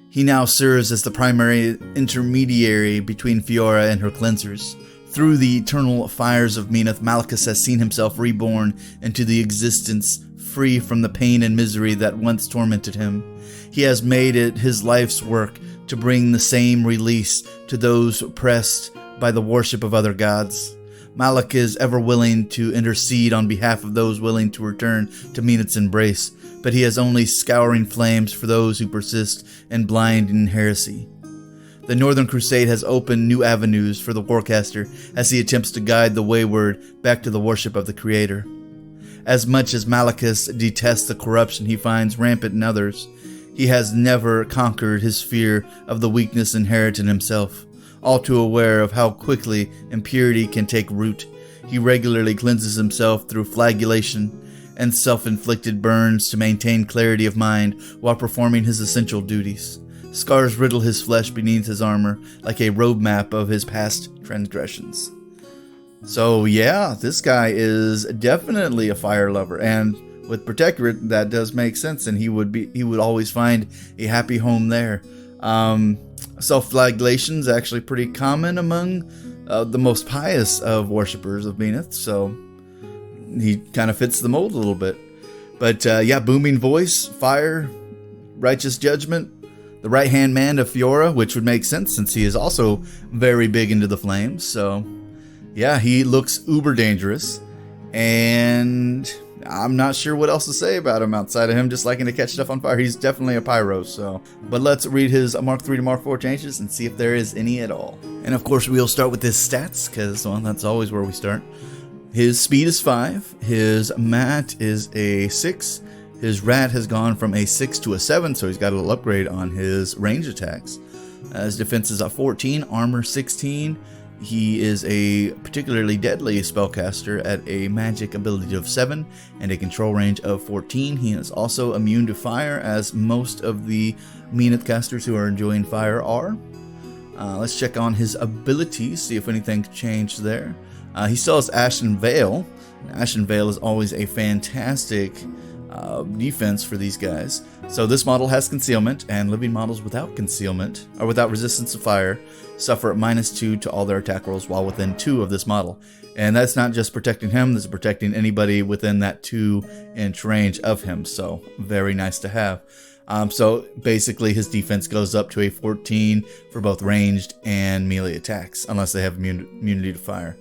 He now serves as the primary intermediary between Fiora and her cleansers. Through the eternal fires of Menoth, Malekus has seen himself reborn into the existence free from the pain and misery that once tormented him. He has made it his life's work to bring the same release to those oppressed by the worship of other gods. Malekus is ever willing to intercede on behalf of those willing to return to Menoth's embrace, but he has only scouring flames for those who persist in blinding heresy. The Northern Crusade has opened new avenues for the Warcaster as he attempts to guide the wayward back to the worship of the Creator. As much as Malekus detests the corruption he finds rampant in others, he has never conquered his fear of the weakness inherent in himself. All too aware of how quickly impurity can take root, he regularly cleanses himself through flagellation and self-inflicted burns to maintain clarity of mind while performing his essential duties. Scars riddle his flesh beneath his armor like a roadmap of his past transgressions. So yeah, this guy is definitely a fire lover, and with Protectorate that does make sense, and he would always find a happy home there. Self-flagellation is actually pretty common among the most pious of worshippers of Menoth, so he kind of fits the mold a little bit. But yeah, booming voice, fire, righteous judgment, the right-hand man of Fiora, which would make sense since he is also very big into the flames. So yeah, he looks uber dangerous, and I'm not sure what else to say about him outside of him just liking to catch stuff on fire. He's definitely a pyro, so. But let's read his Mark 3 to Mark 4 changes and see if there is any at all. And of course, we'll start with his stats, because, well, that's always where we start. His speed is 5. His mat is a 6. His rat has gone from a 6 to a 7, so he's got a little upgrade on his range attacks. His defense is at 14, armor 16. He is a particularly deadly spellcaster at a magic ability of 7 and a control range of 14. He is also immune to fire, as most of the Menoth casters who are enjoying fire are. Let's check on his abilities, see if anything changed there. He still has Ashen Veil. Ashen Veil is always a fantastic defense for these guys. So this model has concealment, and living models without concealment, or without resistance to fire, suffer -2 to all their attack rolls while within 2 of this model. And that's not just protecting him, this is protecting anybody within that 2-inch range of him, so very nice to have. So basically his defense goes up to a 14 for both ranged and melee attacks, unless they have immunity to fire.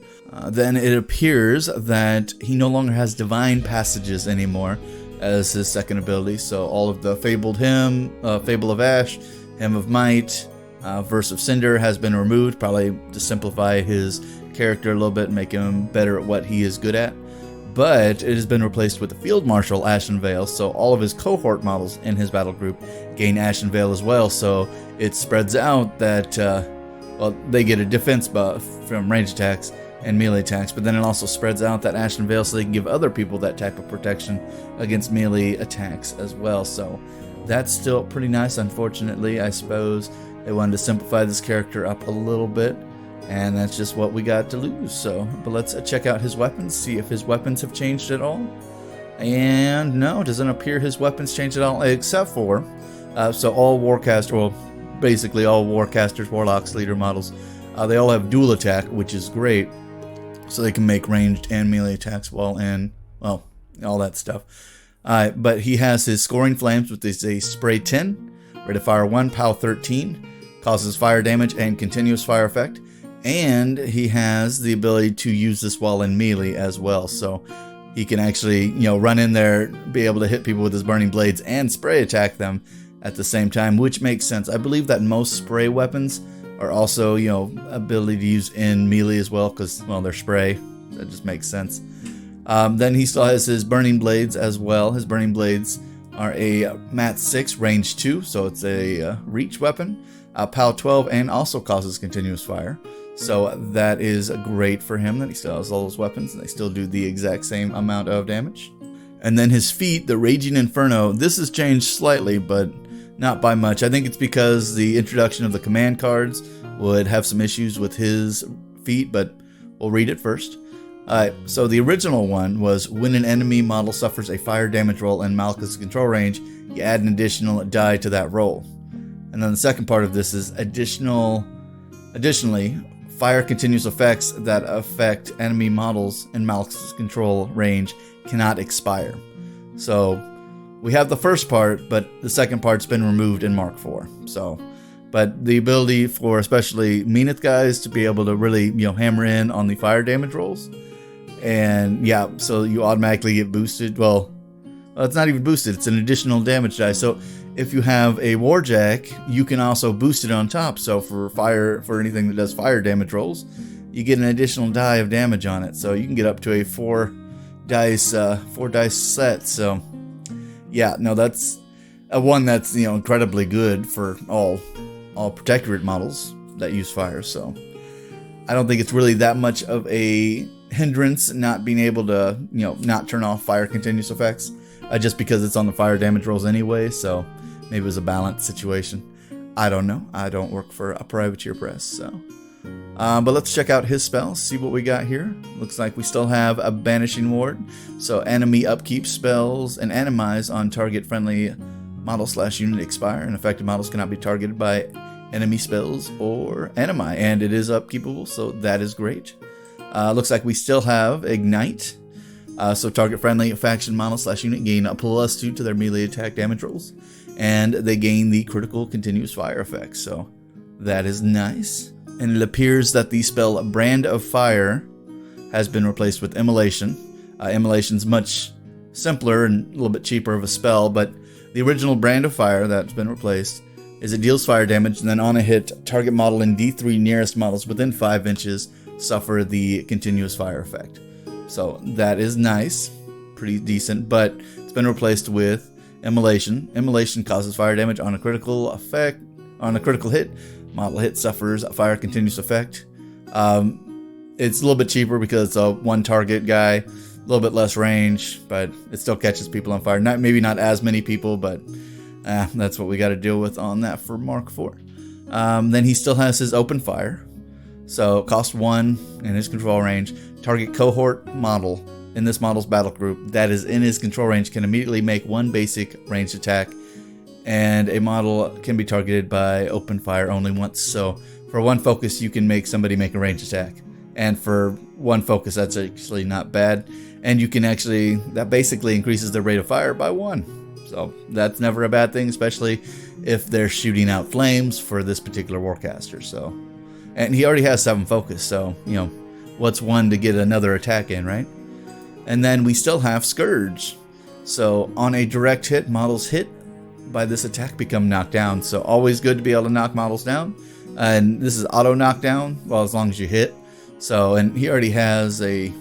Then it appears that he no longer has Divine Passages anymore as his second ability, so all of the Fabled Hymn, Fable of Ash, Hymn of Might, Verse of Cinder has been removed, probably to simplify his character a little bit and make him better at what he is good at. But it has been replaced with the Field Marshal Ashen Veil, so all of his cohort models in his battle group gain Ashen Veil as well, so it spreads out that, well, they get a defense buff from range attacks and melee attacks, but then it also spreads out that Ashen Veil so they can give other people that type of protection against melee attacks as well. So that's still pretty nice. Unfortunately, I suppose they wanted to simplify this character up a little bit, and that's just what we got to lose. So, but let's check out his weapons, see if his weapons have changed at all. And no, it doesn't appear his weapons changed at all, except for, so all Warcaster, well, basically all Warcasters, Warlocks, Leader models, they all have dual attack, which is great. So they can make ranged and melee attacks while in, well, all that stuff. But he has his Scoring Flames, which is a spray 10, rate of fire 1, POW 13, causes fire damage and continuous fire effect. And he has the ability to use this while in melee as well. So he can actually, you know, run in there, be able to hit people with his burning blades and spray attack them at the same time, which makes sense. I believe that most spray weapons are also, you know, ability to use in melee as well, because, well, they're spray. That just makes sense. Then he still has his burning blades as well. His burning blades are a mat 6, range 2, so it's a reach weapon. POW 12, and also causes continuous fire. So that is great for him that he still has all those weapons, and they still do the exact same amount of damage. And then his feat, the Raging Inferno, this has changed slightly, but not by much. I think it's because the introduction of the command cards would have some issues with his feat, but we'll read it first. So the original one was when an enemy model suffers a fire damage roll in Malekus' control range, you add an additional die to that roll. And then the second part of this is additionally, fire continuous effects that affect enemy models in Malekus' control range cannot expire. So we have the first part, but the second part's been removed in Mark IV. So, but the ability for especially Menoth guys to be able to really, hammer in on the fire damage rolls. And yeah, so you automatically get boosted. Well, it's not even boosted, it's an additional damage die. So if you have a Warjack, you can also boost it on top. So for anything that does fire damage rolls, you get an additional die of damage on it. So you can get up to a 4 dice set. So yeah, no, that's a one that's incredibly good for all Protectorate models that use fire. So I don't think it's really that much of a hindrance not being able to not turn off fire continuous effects, just because it's on the fire damage rolls anyway. So maybe it was a balanced situation. I don't know. I don't work for a privateer press. So but let's check out his spells, see what we got here. Looks like we still have a Banishing Ward. So enemy upkeep spells and animize on target friendly model/unit expire, and affected models cannot be targeted by enemy spells or animi, and it is upkeepable, so that is great. Looks like we still have Ignite. So target friendly faction model/unit gain a +2 to their melee attack damage rolls, and they gain the critical continuous fire effect, so that is nice. And it appears that the spell Brand of Fire has been replaced with Immolation. Immolation's much simpler and a little bit cheaper of a spell, but the original Brand of Fire that's been replaced is it deals fire damage, and then on a hit, target model and D3 nearest models within 5 inches suffer the continuous fire effect. So that is nice, pretty decent, but it's been replaced with Immolation. Immolation causes fire damage on a critical hit. Model hit suffers a fire continuous effect. It's a little bit cheaper because it's a one target guy, a little bit less range, but it still catches people on fire. Maybe not as many people, but that's what we got to deal with on that for Mark IV. Then he still has his Open Fire. So cost 1 in his control range. Target cohort model in this model's battle group that is in his control range can immediately make 1 basic ranged attack, and a model can be targeted by Open Fire only once. So for 1 focus, you can make somebody make a ranged attack, and for 1 focus, that's actually not bad. And you can that basically increases the rate of fire by 1. So that's never a bad thing, especially if they're shooting out flames for this particular Warcaster. So, and he already has 7 focus, so what's 1 to get another attack in, right? And then we still have Scourge. So on a direct hit, models hit by this attack become knocked down. So always good to be able to knock models down. And this is auto knockdown, well, as long as you hit. So, and he already has a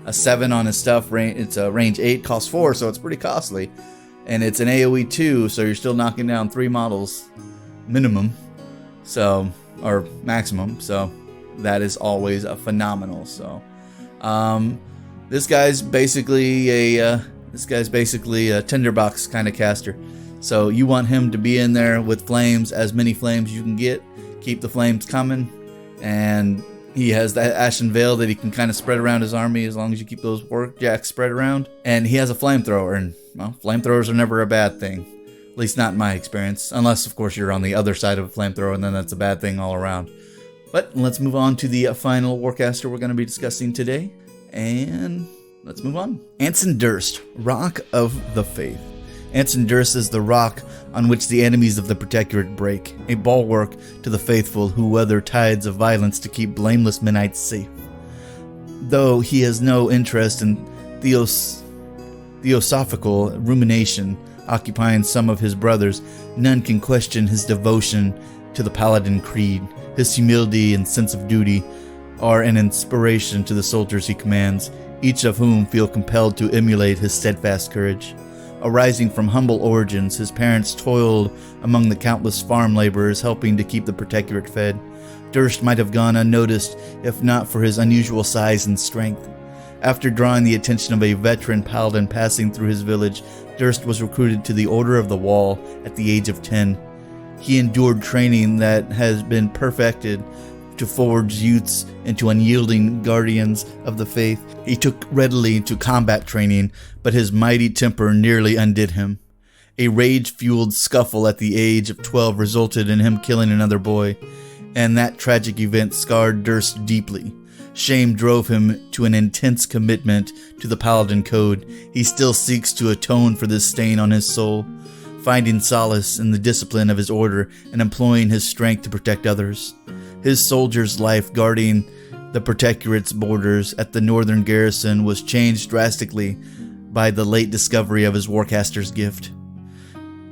7 on his stuff. It's a range 8, cost 4, so it's pretty costly. And it's an AoE 2, so you're still knocking down 3 models minimum. So, or maximum. So that is always a phenomenal. So this guy's basically a tinderbox kind of caster. So you want him to be in there with flames, as many flames you can get, keep the flames coming, and he has that Ashen Veil that he can kind of spread around his army as long as you keep those Warjacks spread around. And he has a flamethrower, and well, flamethrowers are never a bad thing, at least not in my experience, unless of course you're on the other side of a flamethrower, and then that's a bad thing all around. But let's move on to the final Warcaster we're going to be discussing today, and let's move on. Anson Durst, Rock of the Faith. Anson Durst is the rock on which the enemies of the Protectorate break, a bulwark to the faithful who weather tides of violence to keep blameless Menites safe. Though he has no interest in theosophical rumination occupying some of his brothers, none can question his devotion to the Paladin creed. His humility and sense of duty are an inspiration to the soldiers he commands, each of whom feel compelled to emulate his steadfast courage. Arising from humble origins, his parents toiled among the countless farm laborers helping to keep the Protectorate fed. Durst might have gone unnoticed if not for his unusual size and strength. After drawing the attention of a veteran paladin passing through his village, Durst was recruited to the Order of the Wall at the age of 10. He endured training that has been perfected to forge youths into unyielding guardians of the faith. He took readily to combat training, but his mighty temper nearly undid him. A rage-fueled scuffle at the age of 12 resulted in him killing another boy, and that tragic event scarred Durst deeply. shame drove him to an intense commitment to the Paladin code, he still seeks to atone for this stain on his soul, finding solace in the discipline of his order and employing his strength to protect others. His soldier's life guarding the Protectorate's borders at the northern garrison was changed drastically by the late discovery of his Warcaster's gift.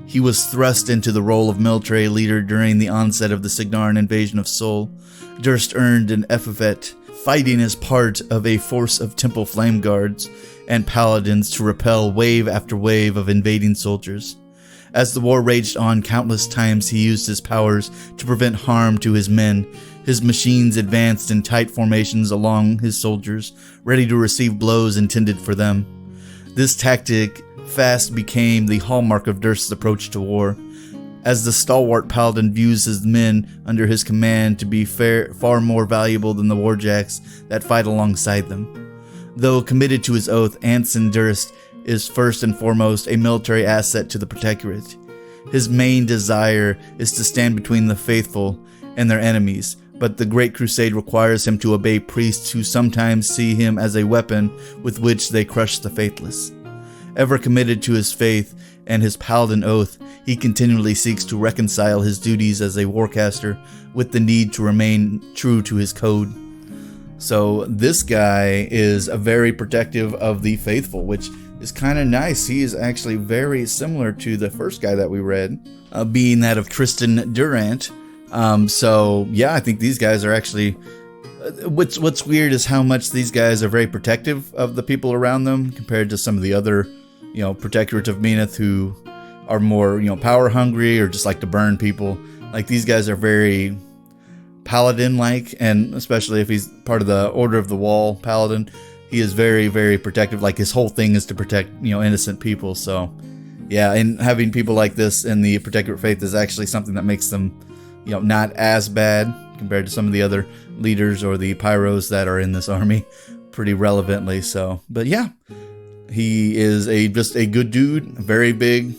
He was thrust into the role of military leader during the onset of the Signarin invasion of Sol. Durst earned an epithet, fighting as part of a force of temple flame guards and paladins to repel wave after wave of invading soldiers. As the war raged on, countless times he used his powers to prevent harm to his men. His machines advanced in tight formations along his soldiers, ready to receive blows intended for them. This tactic fast became the hallmark of Durst's approach to war, as the Stalwart Paladin views his men under his command to be far more valuable than the warjacks that fight alongside them. Though committed to his oath, Anson Durst is first and foremost a military asset to the Protectorate. His main desire is to stand between the faithful and their enemies, but the Great Crusade requires him to obey priests who sometimes see him as a weapon with which they crush the faithless. Ever committed to his faith and his Paladin oath, he continually seeks to reconcile his duties as a Warcaster with the need to remain true to his code. So this guy is very protective of the faithful, which is kind of nice. He is actually very similar to the first guy that we read, being that of Tristan Durant. So yeah, I think these guys are actually... What's weird is how much these guys are very protective of the people around them compared to some of the other, Protectorate of Menoth who are more, power hungry or just like to burn people. Like, these guys are very Paladin-like, and especially if he's part of the Order of the Wall Paladin, he is very, very protective. Like, his whole thing is to protect, innocent people. So, yeah, and having people like this in the Protectorate faith is actually something that makes them, not as bad compared to some of the other leaders or the pyros that are in this army pretty relevantly. So, but yeah, he is just a good dude, very big,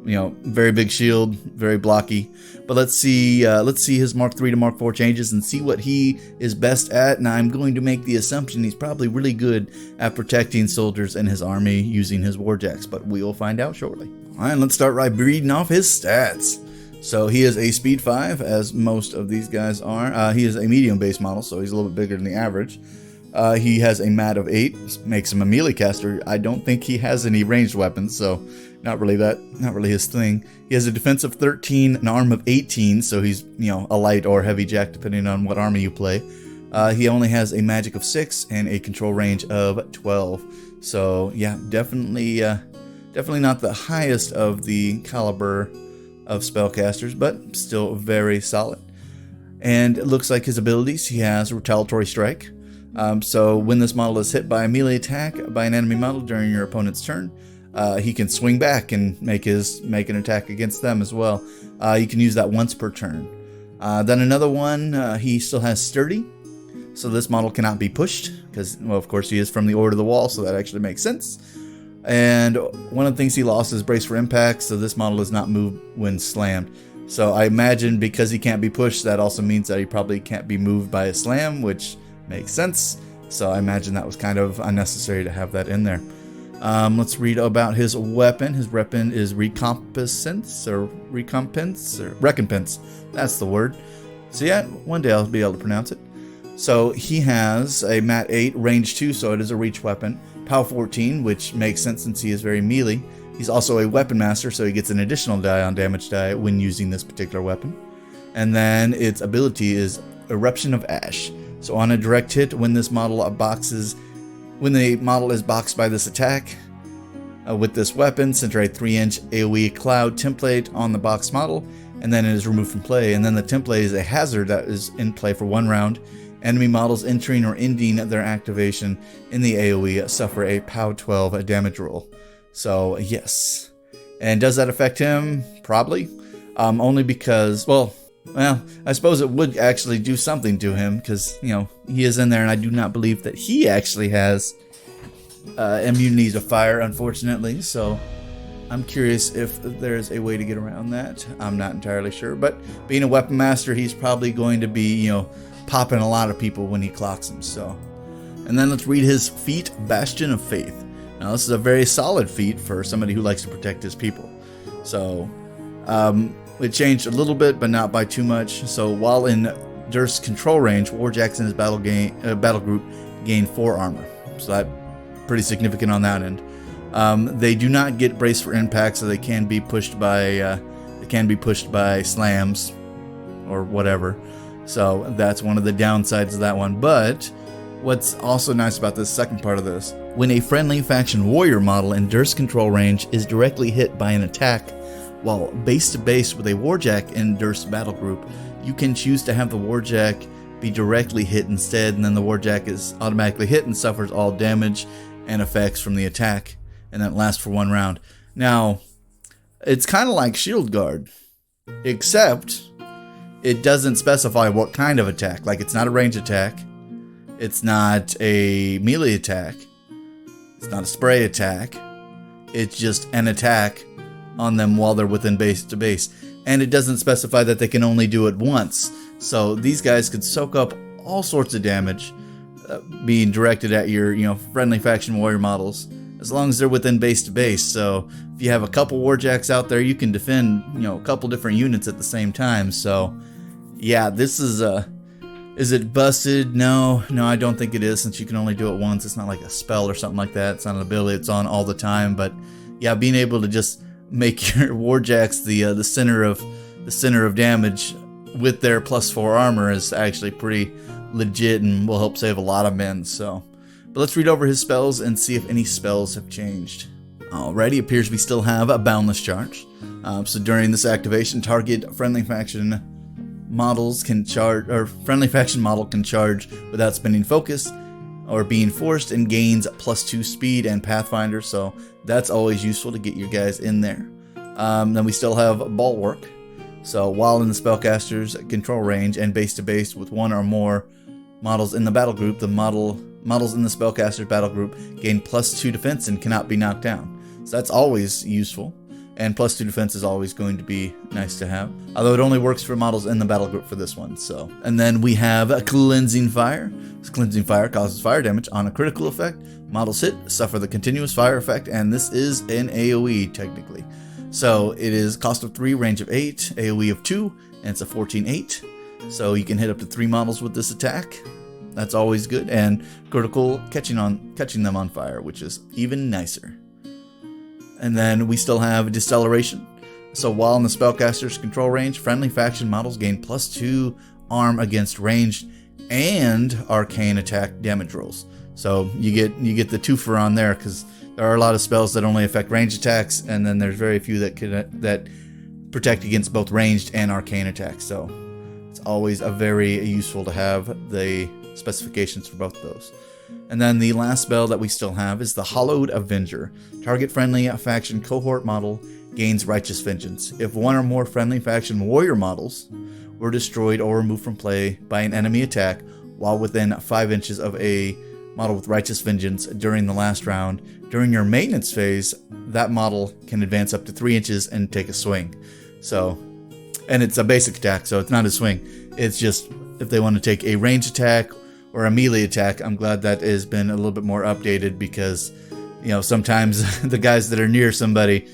very big shield, very blocky. But let's see his Mark 3 to Mark 4 changes and see what he is best at. And I'm going to make the assumption he's probably really good at protecting soldiers in his army using his warjacks, but we'll find out shortly. All right, let's start right reading off his stats. So he is a speed 5, as most of these guys are. He is a medium base model, so he's a little bit bigger than the average. He has a mat of 8, makes him a melee caster. I don't think he has any ranged weapons, so not really his thing. He has a defense of 13, an arm of 18, so he's, a light or heavy jack depending on what army you play. He only has a magic of 6 and a control range of 12. So yeah, definitely not the highest of the caliber of spellcasters, but still very solid. And it looks like his abilities, he has Retaliatory Strike. So when this model is hit by a melee attack by an enemy model during your opponent's turn, he can swing back and make an attack against them as well. You can use that once per turn. Then another one, he still has Sturdy. So this model cannot be pushed because, well, of course he is from the Order of the Wall, so that actually makes sense. And one of the things he lost is Brace for Impact, so this model does not move when slammed. So I imagine because he can't be pushed, that also means that he probably can't be moved by a slam, which makes sense. So I imagine that was kind of unnecessary to have that in there. Let's read about his weapon. His weapon is Recompense. That's the word. So yeah, one day I'll be able to pronounce it. So he has a mat 8, range 2, so it is a reach weapon. Power 14, which makes sense since he is very melee. He's also a weapon master, so he gets an additional die on damage die when using this particular weapon. And then its ability is Eruption of Ash. So on a direct hit, when the model is boxed by this attack, with this weapon, center a 3-inch AoE cloud template on the box model, and then it is removed from play. And then the template is a hazard that is in play for 1 round. Enemy models entering or ending their activation in the AoE suffer a POW 12 damage roll. So yes. And does that affect him? Probably. Only because, well, I suppose it would actually do something to him because, he is in there, and I do not believe that he actually has immunity to fire, unfortunately. So I'm curious if there's a way to get around that. I'm not entirely sure, but being a weapon master, he's probably going to be, popping a lot of people when he clocks them. So, and then let's read his feat, Bastion of Faith. Now this is a very solid feat for somebody who likes to protect his people. So it changed a little bit, but not by too much. So while in Durst's control range, warjacks in his battle group gain 4 armor. So that pretty significant on that end. They do not get brace for impact, so they can be pushed by slams or whatever. So that's one of the downsides of that one. But what's also nice about this second part of this, when a friendly faction warrior model in Durst control range is directly hit by an attack while base to base with a warjack in Durst battle group, you can choose to have the warjack be directly hit instead, and then the warjack is automatically hit and suffers all damage and effects from the attack, and that lasts for 1 round. Now, it's kind of like Shield Guard, except it doesn't specify what kind of attack. Like, it's not a range attack, it's not a melee attack, it's not a spray attack, it's just an attack on them while they're within base to base. And it doesn't specify that they can only do it once. So these guys could soak up all sorts of damage being directed at your friendly faction warrior models, as long as they're within base to base. So if you have a couple warjacks out there, you can defend a couple different units at the same time. So yeah, this is it busted? No, I don't think it is, since you can only do it once. It's not like a spell or something like that. It's not an ability it's on all the time. But yeah, being able to just make your warjacks the center of damage with their +4 armor is actually pretty legit and will help save a lot of men. So, but let's read over his spells and see if any spells have changed. Alrighty, appears we still have a Boundless Charge. So during this activation, target friendly faction models can charge, or friendly faction model can charge without spending focus or being forced, and gains +2 speed and Pathfinder. So that's always useful to get your guys in there. Then we still have Bulwark. So while in the spellcaster's control range and base to base with 1 or more models in the battle group, the models in the spellcaster's battle group gain +2 defense and cannot be knocked down. So that's always useful. And +2 defense is always going to be nice to have, although it only works for models in the battle group for this one. So, and then we have a Cleansing Fire. This Cleansing Fire causes fire damage on a critical effect. Models hit suffer the continuous fire effect, and this is an AoE technically. So it is cost of 3, range of 8, AoE of 2, and it's a 14/8. So you can hit up to 3 models with this attack. That's always good, and critical catching them on fire, which is even nicer. And then we still have Deceleration. So while in the spellcaster's control range, friendly faction models gain +2 arm against ranged and arcane attack damage rolls. So you get the twofer on there, because there are a lot of spells that only affect ranged attacks, and then there's very few that protect against both ranged and arcane attacks. So it's always very useful to have the specifications for both of those. And then the last spell that we still have is the Hallowed Avenger. Target friendly faction cohort model gains Righteous Vengeance. If 1 or more friendly faction warrior models were destroyed or removed from play by an enemy attack while within 5 inches of a model with Righteous Vengeance during the last round, during your maintenance phase, that model can advance up to 3 inches and take a swing. So, and it's a basic attack, so it's not a swing. It's just if they want to take a range attack or a melee attack. I'm glad that has been a little bit more updated, because sometimes the guys that are near somebody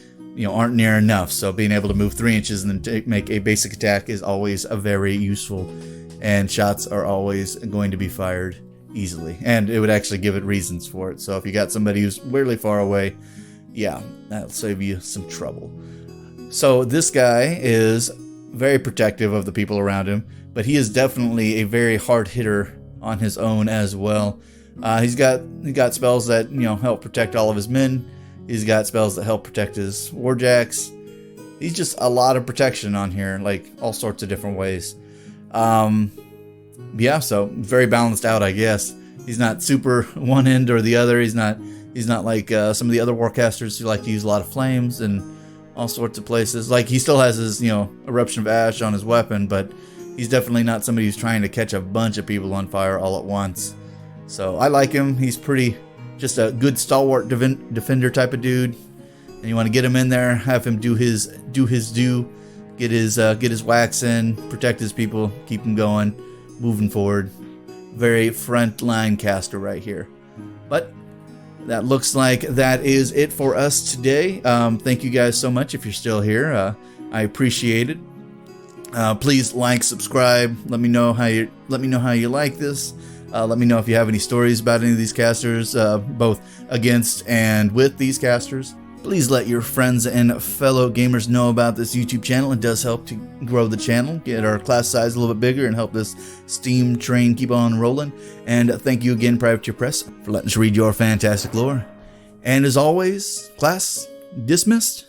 aren't near enough. So being able to move 3 inches and then make a basic attack is always a very useful, and shots are always going to be fired easily, and it would actually give it reasons for it. So if you got somebody who's really far away, yeah, that'll save you some trouble. So this guy is very protective of the people around him, but he is definitely a very hard hitter on his own as well. He's got spells that help protect all of his men. He's got spells that help protect his warjacks. He's just a lot of protection on here, like all sorts of different ways. Yeah, so very balanced out, I guess. He's not super one end or the other. He's not like some of the other warcasters who like to use a lot of flames and all sorts of places. Like, he still has his Eruption of Ash on his weapon, but he's definitely not somebody who's trying to catch a bunch of people on fire all at once. So I like him. He's just a good stalwart defender type of dude. And you want to get him in there, have him do his due, get his wax in, protect his people, keep him going. moving forward. Very frontline caster right here. But that looks like that is it for us today. Thank you guys so much if you're still here. I appreciate it. Please like, subscribe. Let me know how you like this. Let me know if you have any stories about any of these casters, both against and with these casters. Please let your friends and fellow gamers know about this YouTube channel. It does help to grow the channel, get our class size a little bit bigger, and help this Steam train keep on rolling. And thank you again, Privateer Press, for letting us read your fantastic lore. And as always, class dismissed.